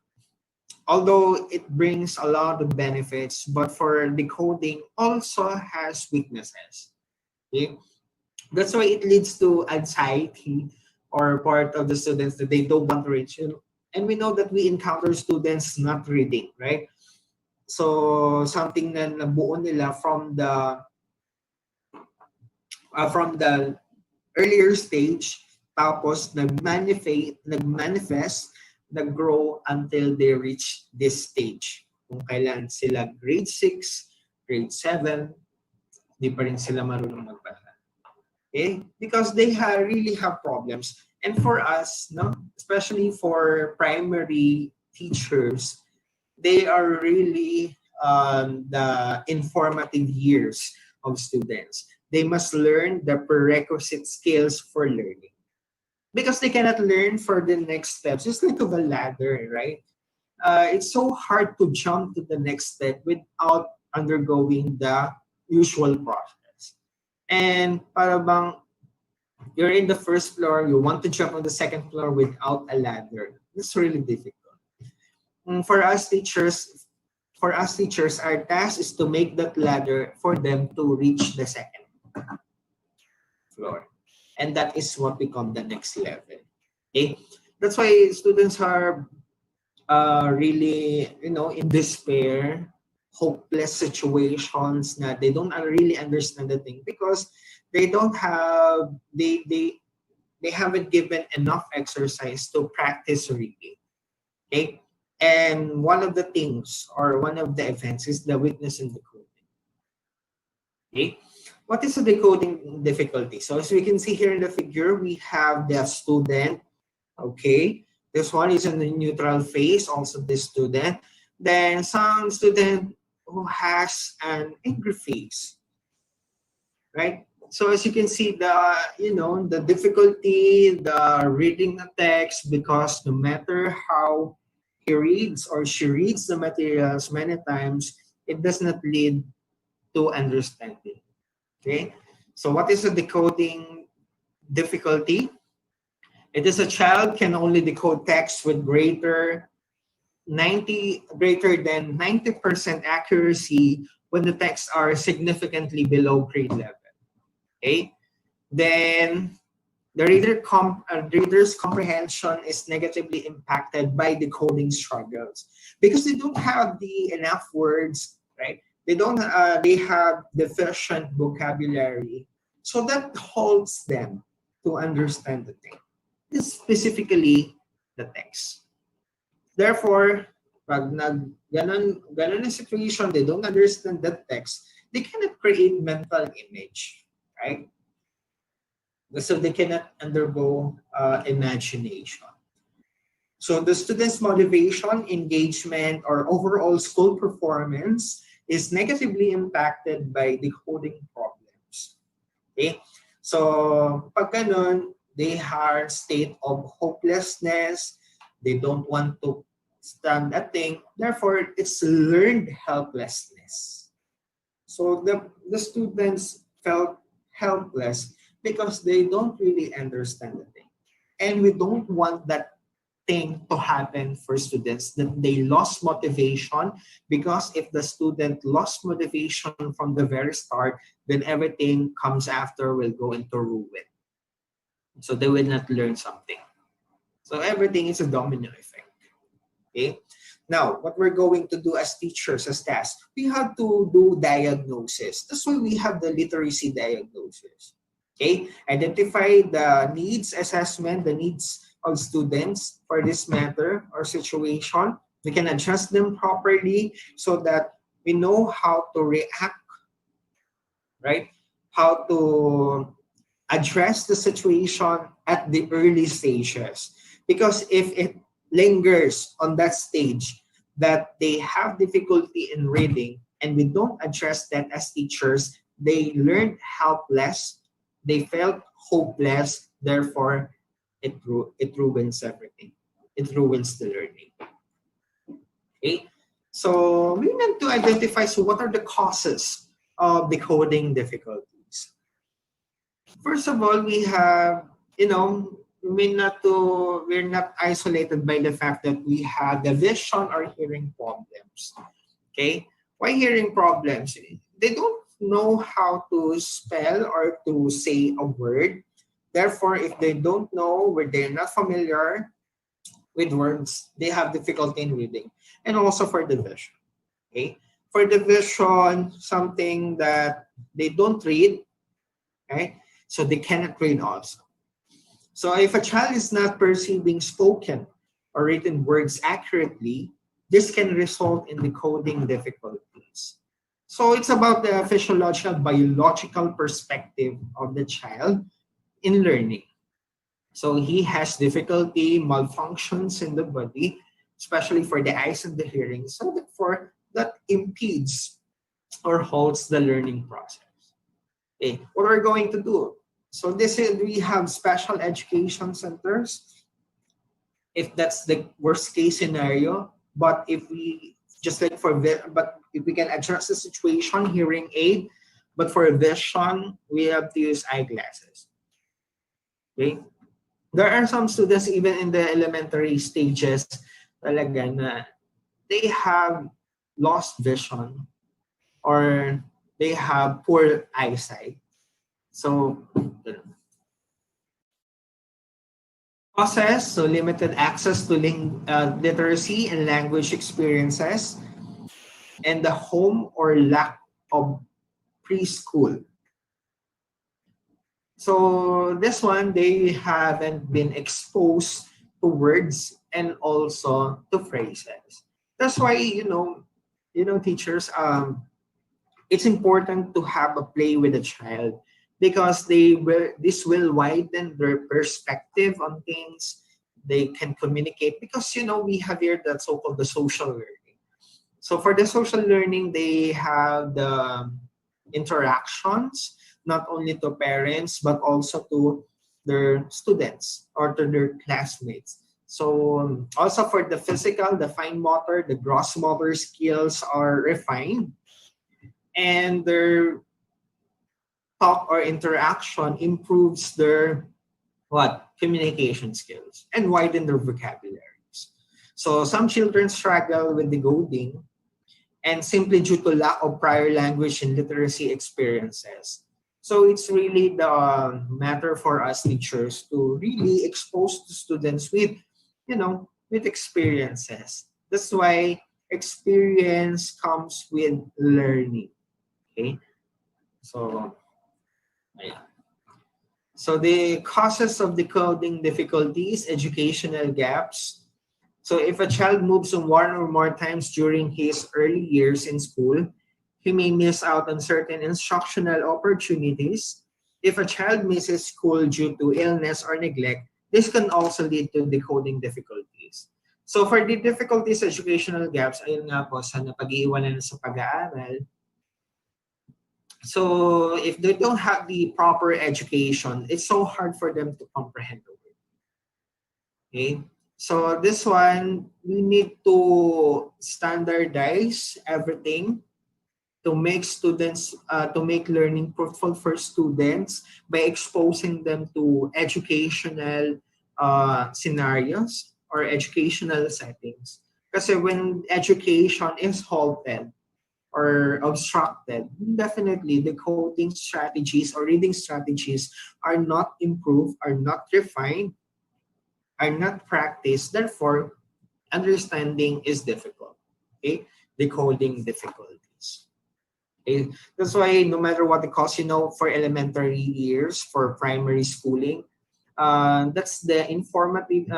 Although it brings a lot of benefits, but for decoding also has weaknesses. Okay? That's why it leads to anxiety or part of the students that they don't want to read. And we know that we encounter students not reading, right? So something na nabuo nila from the earlier stage, tapos nagmanifest, nag-grow until they reach this stage. Kung kailan sila grade 6, grade 7, di pa rin sila marunong magbasa. Okay? Because they really have problems. And for us, no, especially for primary teachers, they are really the informative years of students. They must learn the prerequisite skills for learning. Because they cannot learn for the next steps. It's like of a ladder, right? It's so hard to jump to the next step without undergoing the usual process. And para bang you're in the first floor, you want to jump on the second floor without a ladder. It's really difficult. For us teachers, our task is to make that ladder for them to reach the second floor. And that is what we call the next level. Okay? That's why students are really, in despair, hopeless situations na they don't really understand the thing because they haven't given enough exercise to practice reading. Okay? And one of the things or one of the events is the weakness in decoding. Okay? What is the decoding difficulty? So as we can see here in the figure, we have the student. Okay? This one is in the neutral phase, also the student. Then some student who has an angry face. Right? So as you can see, the difficulty, the reading the text, because no matter how he reads or she reads the materials many times, it does not lead to understanding. Okay? So what is the decoding difficulty? It is a child can only decode text with greater than 90% accuracy when the texts are significantly below grade level. Okay? Then reader's comprehension is negatively impacted by decoding struggles because they don't have the enough words, right? They have deficient vocabulary. So that holds them to understand the thing, specifically the text. Therefore, pag ganon na situation, they don't understand the text, they cannot create mental image, right? So they cannot undergo imagination. So the students' motivation, engagement, or overall school performance is negatively impacted by decoding problems. Okay? So pag ganun, they are state of hopelessness. They don't want to stand a thing. Therefore, it's learned helplessness. So the students felt helpless because they don't really understand the thing. And we don't want that thing to happen for students, that they lost motivation, because if the student lost motivation from the very start, then everything comes after will go into ruin. So they will not learn something. So everything is a domino effect. Okay. Now, what we're going to do as teachers, as tasks, we have to do diagnosis. That's why we have the literacy diagnosis. Okay, identify the needs assessment, the needs of students for this matter or situation. We can adjust them properly so that we know how to react, right? How to address the situation at the early stages. Because if it lingers on that stage that they have difficulty in reading and we don't address that as teachers, they learned helpless, they felt hopeless, therefore it ruins everything. It ruins the learning. Okay? So we need to identify, so what are the causes of decoding difficulties? First of all, we have, we're not isolated by the fact that we have the vision or hearing problems. Okay? Why hearing problems? They don't know how to spell or to say a word. Therefore, if they don't know, where they're not familiar with words, they have difficulty in reading. And also for the vision. Okay? For the vision, something that they don't read, okay? So they cannot read also. So if a child is not perceiving spoken or written words accurately, this can result in decoding difficulties. So it's about the physiological, biological perspective of the child in learning. So he has difficulty, malfunctions in the body, especially for the eyes and the hearing. So therefore, that impedes or halts the learning process. Okay, what are we going to do? So we have special education centers if that's the worst case scenario. But if we just like but if we can address the situation, hearing aid, but for vision, we have to use eyeglasses. Okay, there are some students even in the elementary stages, talaga na they have lost vision or they have poor eyesight. So causes, so limited access to literacy and language experiences, and the home or lack of preschool. So this one, they haven't been exposed to words and also to phrases. That's why, teachers, it's important to have a play with a child because this will widen their perspective on things. They can communicate because we have here that so-called the social learning. So for the social learning, they have the interactions not only to parents but also to their students or to their classmates. So also for the physical, the fine motor, the gross motor skills are refined, and their talk or interaction improves their communication skills and widen their vocabularies. So some children struggle with decoding and simply due to lack of prior language and literacy experiences. So it's really the matter for us teachers to really expose the students with, with experiences. That's why experience comes with learning. Okay, so yeah. So the causes of decoding difficulties, educational gaps. So if a child moves on one or more times during his early years in school, he may miss out on certain instructional opportunities. If a child misses school due to illness or neglect, this can also lead to decoding difficulties. So for the difficulties, educational gaps, ayun nga po sa napag-iiwanan sa pag-aaral. So if they don't have the proper education, it's so hard for them to comprehend the word. Okay? So this one, we need to standardize everything to make to make learning fruitful for students by exposing them to educational scenarios or educational settings. Because when education is halted or obstructed, definitely the coding strategies or reading strategies are not improved, are not refined, are not practiced. Therefore, understanding is difficult. Okay, decoding difficulties. Okay? That's why no matter what the cost, for elementary years, for primary schooling, that's the informative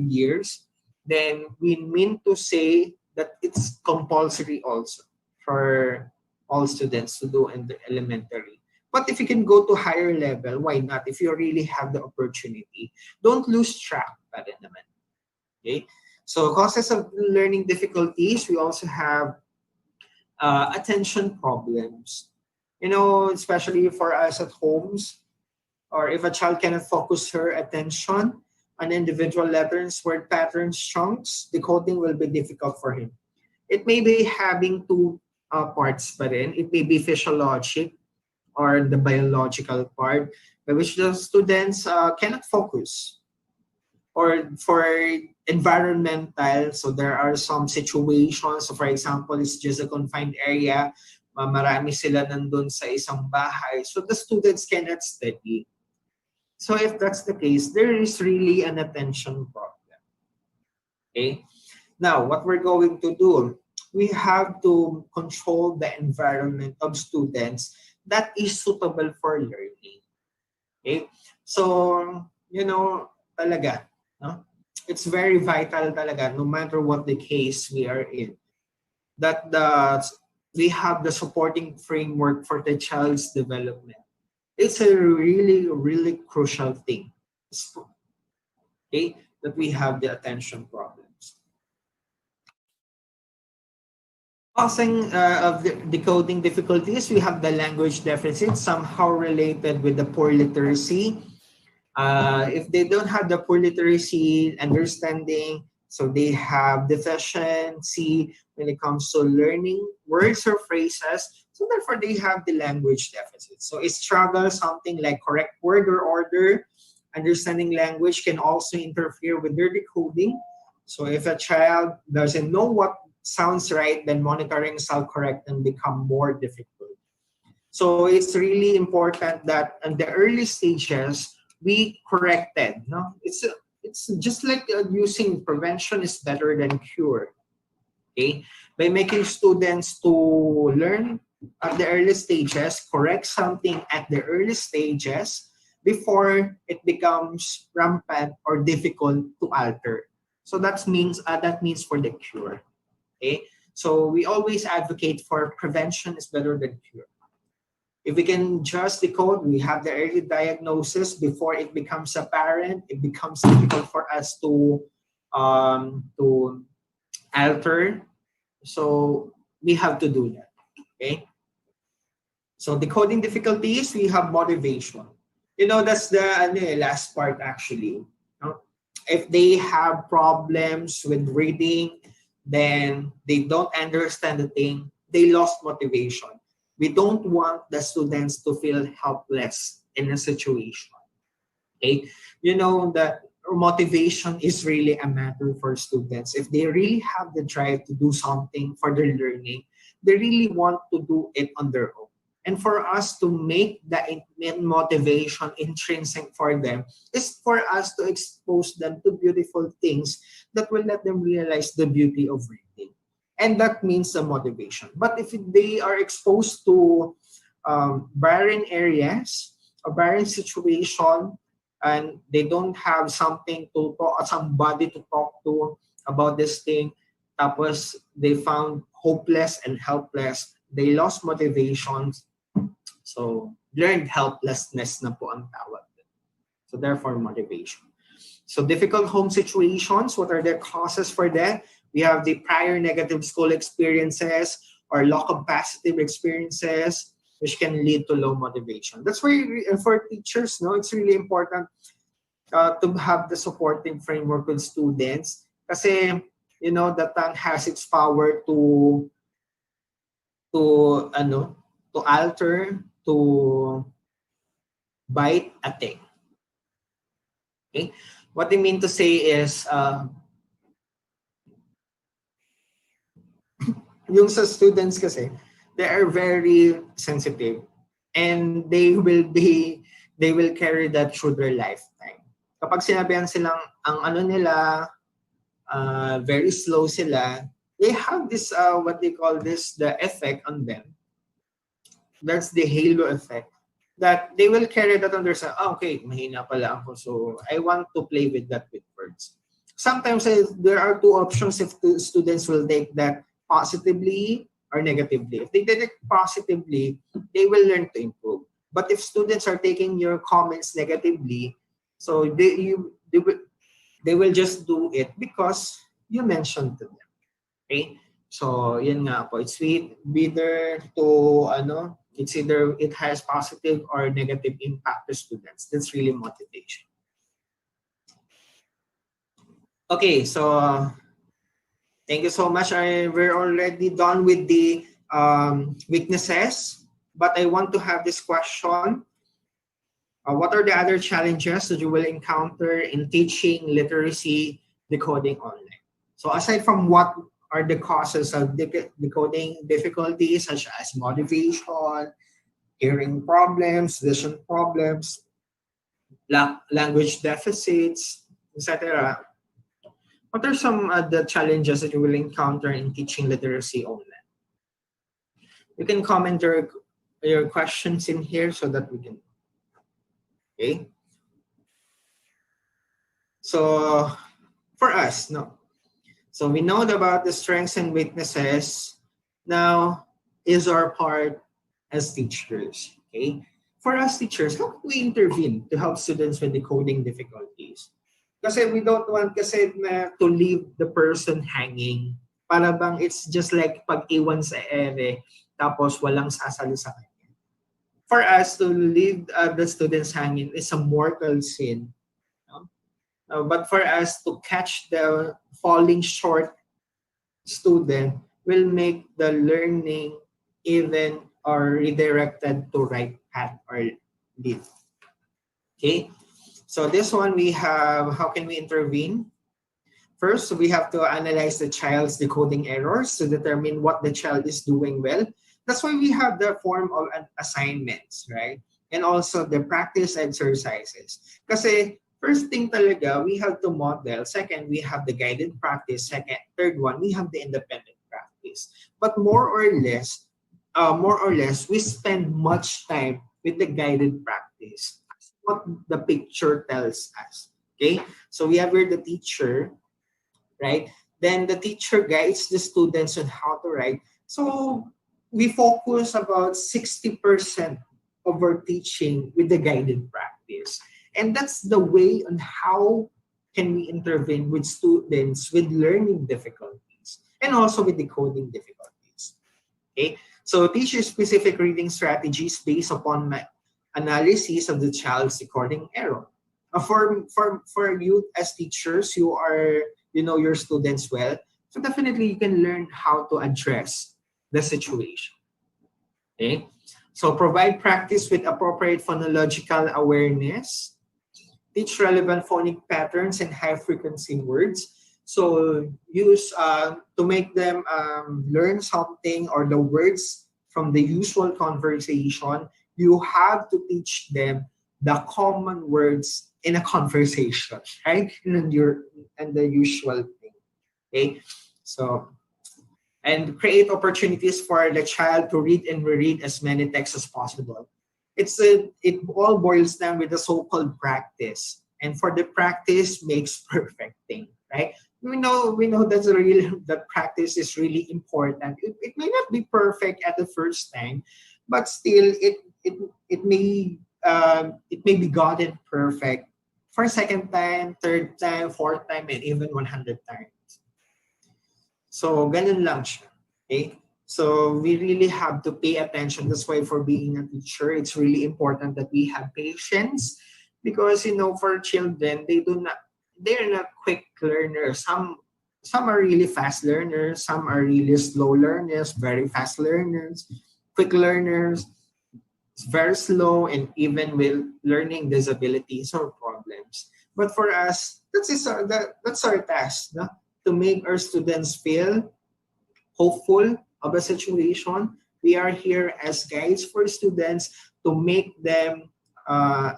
years. Then we mean to say that it's compulsory also for all students to do in the elementary. But if you can go to higher level, why not? If you really have the opportunity, don't lose track pa rin naman. Okay? So causes of learning difficulties, we also have attention problems. Especially for us at homes, or if a child cannot focus her attention on individual letters, word patterns, chunks, decoding will be difficult for him. It may be having two parts pa rin. It may be physiologic or the biological part, by which the students cannot focus. Or for environmental, so there are some situations, so for example, it's just a confined area, marami sila nandun sa isang bahay, so the students cannot study. So if that's the case, there is really an attention problem. Okay? Now, what we're going to do, we have to control the environment of students that is suitable for learning. Okay? So, talaga, no? It's very vital talaga, no matter what the case we are in, that we have the supporting framework for the child's development. It's a really, really crucial thing. Okay, that we have the attention problems. Causing of the decoding difficulties, we have the language deficit, somehow related with the poor literacy. If they don't have the poor literacy understanding, so they have deficiency when it comes to learning words or phrases, so therefore they have the language deficit. So it struggles something like correct word or order. Understanding language can also interfere with their decoding. So if a child doesn't know what sounds right, then monitoring self-correct can become more difficult. So it's really important that in the early stages, we corrected. No, it's just like using prevention is better than cure. Okay, by making students to learn at the early stages, correct something at the early stages before it becomes rampant or difficult to alter. So that means for the cure. Okay, so we always advocate for prevention is better than cure. If we can just decode, we have the early diagnosis before it becomes apparent, it becomes difficult for us to alter. So we have to do that. Okay. So decoding difficulties, we have motivation. That's the last part actually. If they have problems with reading, then they don't understand the thing, they lost motivation. We don't want the students to feel helpless in a situation. Okay? That motivation is really a matter for students. If they really have the drive to do something for their learning, they really want to do it on their own. And for us to make the motivation intrinsic for them is for us to expose them to beautiful things that will let them realize the beauty of reading. And that means the motivation. But if they are exposed to barren areas, a barren situation, and they don't have something to talk, somebody to talk to about this thing, tapos they found hopeless and helpless, they lost motivations, so learned helplessness na po ang tawag. So therefore motivation. So difficult home situations, what are the causes for that? We have the prior negative school experiences or lack of positive experiences, which can lead to low motivation. That's why for teachers, no, it's really important to have the supporting framework with students. Kasi, you know, the tongue has its power to alter, to bite a thing. Okay? What I mean to say is, yung sa students kasi, they are very sensitive and they will carry that through their lifetime. Kapag sinabihan silang ang ano nila, very slow sila, they have this, what they call this, the effect on them. That's the halo effect. That they will carry that on their side. Oh, okay, mahina pala ako, so I want to play with that with words. Sometimes there are two options if the students will take that positively or negatively. If they take it positively, they will learn to improve. But if students are taking your comments negatively, so they will just do it because you mentioned to them. Okay? So, yun nga po. It's either to, it's either it has positive or negative impact to students. That's really motivation. Okay, so thank you so much. We're already done with the weaknesses, but I want to have this question. What are the other challenges that you will encounter in teaching literacy decoding online? So aside from what are the causes of decoding difficulties, such as motivation, hearing problems, vision problems, language deficits, etc., what are some of the challenges that you will encounter in teaching literacy online? You can comment your questions in here so that we can. Okay. So for us, no. So we know about the strengths and weaknesses. Now is our part as teachers. Okay. For us teachers, how can we intervene to help students with decoding difficulties? Kasi we don't want to leave the person hanging. Para bang it's just like pag-iwan sa ere, tapos walang sasalo sa kanya. For us to leave the students hanging is a mortal sin. But for us to catch the falling short student will make the learning even or redirected to right path or lead. Okay. So this one we have, how can we intervene? First, we have to analyze the child's decoding errors to determine what the child is doing well. That's why we have the form of assignments, right? And also the practice exercises. Kasi first thing talaga, we have to model. Second, we have the guided practice. Third one, we have the independent practice. But more or less, we spend much time with the guided practice. What the picture tells us. Okay, so we have here the teacher, right? Then the teacher guides the students on how to write. So we focus about 60% of our teaching with the guided practice. And that's the way on how can we intervene with students with learning difficulties and also with decoding difficulties. Okay, so teach specific reading strategies based upon my analysis of the child's decoding error. For you as teachers, you know your students well, so definitely you can learn how to address the situation. Okay, so provide practice with appropriate phonological awareness. teach relevant phonic patterns and high frequency words. So use to make them learn something or the words from the usual conversation. You have to teach them the common words in a conversation, right? And the usual thing. Okay, so and create opportunities for the child to read and reread as many texts as possible. It all boils down with the so-called practice, and for the practice makes perfect thing, right? We know that practice is really important. It may not be perfect at the first time, but still it may be gotten perfect for second time, third time, fourth time, and even 100 times. So, ganun lang siya. Okay? So, we really have to pay attention. That's why for being a teacher, it's really important that we have patience because, for children, they're not quick learners. Some are really fast learners. Some are really slow learners, very fast learners, quick learners, very slow, and even with learning disabilities or problems. But for us, that's our task, no? To make our students feel hopeful of a situation. We are here as guides for students to make them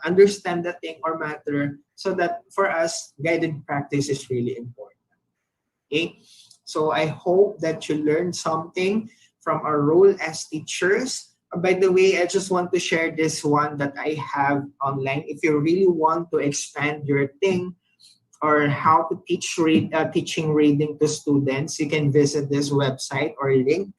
understand the thing or matter, so that for us, guided practice is really important. Okay? So I hope that you learned something from our role as teachers. By the way, I just want to share this one that I have online. If you really want to expand your thing, or how to teaching reading to students, you can visit this website or link.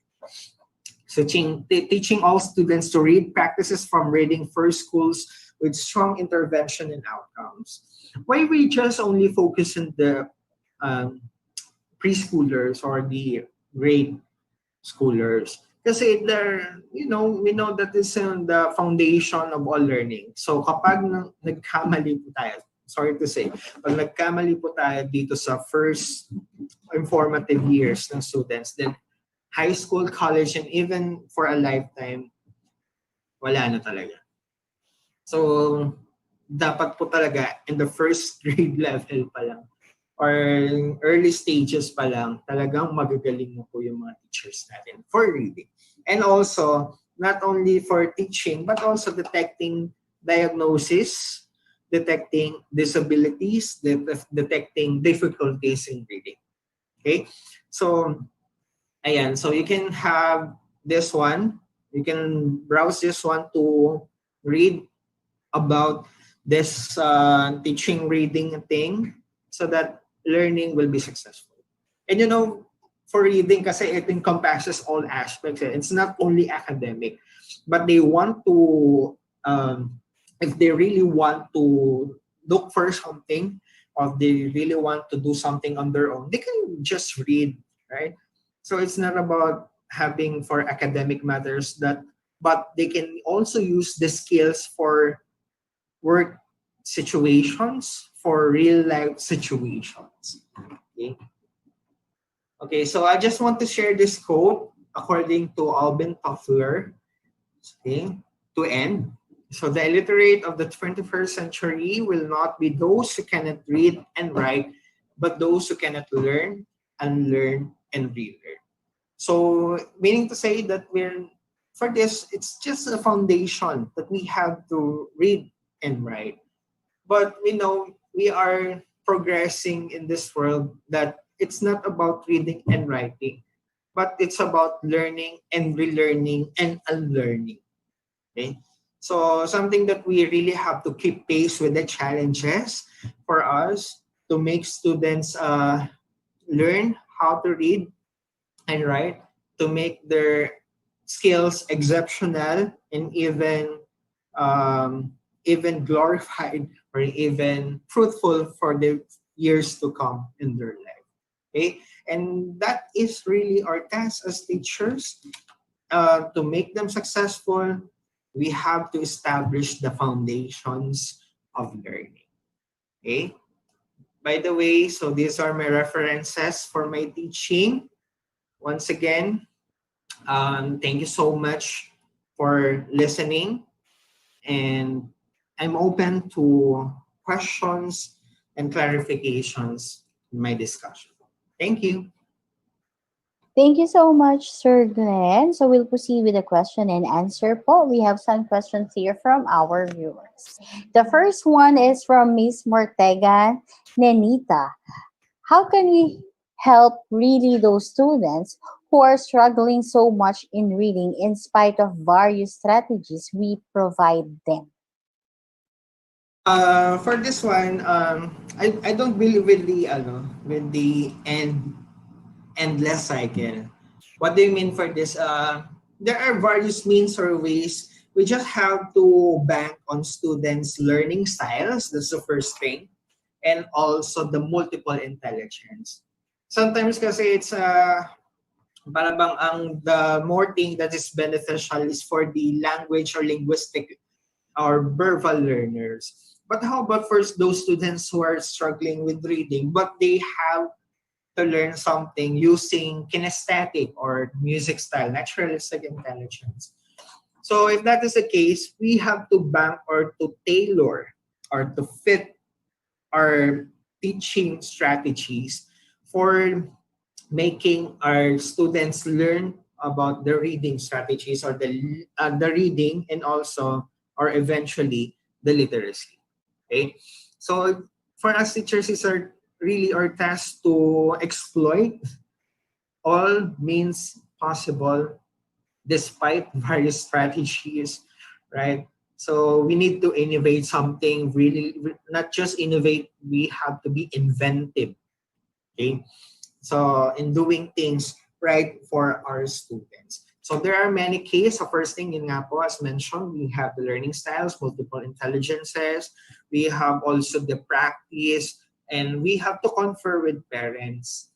So teaching all students to read practices from reading first schools with strong intervention and outcomes. Why we just only focus on the um, preschoolers or the grade schoolers? Kasi we know that is the foundation of all learning. So kapag nagkamali po tayo, sorry to say, pag nagkamali po tayo dito sa first informative years ng students, then high school, college, and even for a lifetime, wala na talaga. So, dapat po talaga in the first grade level pa lang or early stages pa lang, talagang magagaling na po yung mga teachers natin for reading. And also, not only for teaching, but also detecting diagnosis, detecting disabilities, detecting difficulties in reading. Okay? So, ayan. So, you can have this one. You can browse this one to read about this teaching reading thing so that learning will be successful. And for reading kasi it encompasses all aspects. It's not only academic, but they want to, if they really want to look for something, or they really want to do something on their own, they can just read, right? So it's not about having for academic matters but they can also use the skills for work situations, for real life situations. Okay. Okay, so I just want to share this quote according to Alvin Toffler. Okay, to end. So the illiterate of the 21st century will not be those who cannot read and write, but those who cannot learn, unlearn, and relearn. So meaning to say that for this, it's just a foundation that we have to read and write. But we are progressing in this world that it's not about reading and writing, but it's about learning and relearning and unlearning. Okay? So something that we really have to keep pace with the challenges for us to make students learn how to read and write, to make their skills exceptional and even glorified or even fruitful for the years to come in their life. Okay, and that is really our task as teachers. To make them successful, we have to establish the foundations of learning. Okay. By the way, so these are my references for my teaching. Once again, thank you so much for listening, and I'm open to questions and clarifications in my discussion. Thank you. Thank you so much, Sir Glenn. So we'll proceed with the question and answer po. We have some questions here from our viewers. The first one is from Miss Mortega Nenita. How can we help really those students who are struggling so much in reading in spite of various strategies we provide them? For this one, I don't believe with the with the endless cycle. What do you mean for this? There are various means or ways. We just have to bank on students' learning styles. That's the first thing, and also the multiple intelligence. Sometimes kasi it's para bang ang the more thing that is beneficial is for the language or linguistic or verbal learners. But how about for those students who are struggling with reading, but they have to learn something using kinesthetic or music style, naturalistic intelligence? So if that is the case, we have to bank or to tailor or to fit our teaching strategies for making our students learn about the reading strategies or the reading and also or eventually the literacy. Okay, so for us teachers, is our really our task to exploit all means possible despite various strategies, right? So we need to innovate something really, not just innovate, we have to be inventive. Okay, so in doing things right for our students. So there are many cases. So first thing in nga po, as mentioned, we have the learning styles, multiple intelligences. We have also the practice, and we have to confer with parents.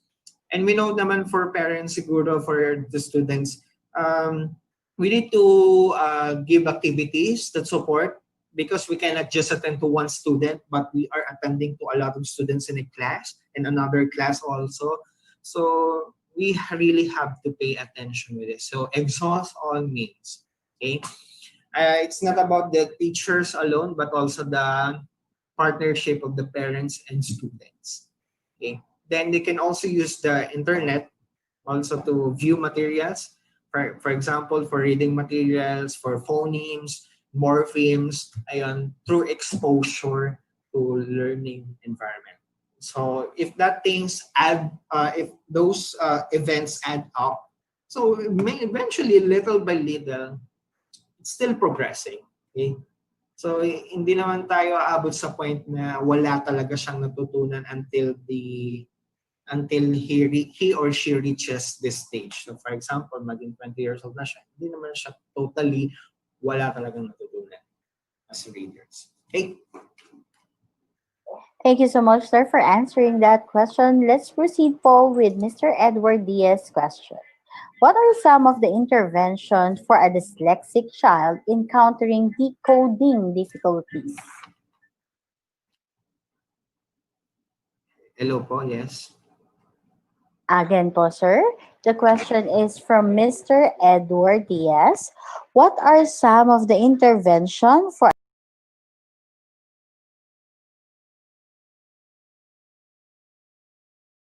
And we know naman for parents, siguro for the students, we need to give activities that support because we cannot just attend to one student, but we are attending to a lot of students in a class and another class also. So we really have to pay attention with this. So exhaust all means. Okay, it's not about the teachers alone, but also the partnership of the parents and students. Okay, then they can also use the internet also to view materials. For example, for reading materials, for phonemes, morphemes, ayon, through exposure to learning environment. So if that things add, if those events add up, so may eventually little by little, it's still progressing. Okay? So hindi naman tayo aabot sa point na wala talaga siyang natutunan until he or she reaches this stage. So for example, maging 20 years old na siya, hindi naman siya totally wala talagang natutunan as readers. Okay? Thank you so much, sir, for answering that question. Let's proceed po with Mr. Edward Diaz's question. What are some of the interventions for a dyslexic child encountering decoding difficulties? Hello po, yes. Again po, sir, the question is from Mr. Edward Diaz. What are some of the intervention for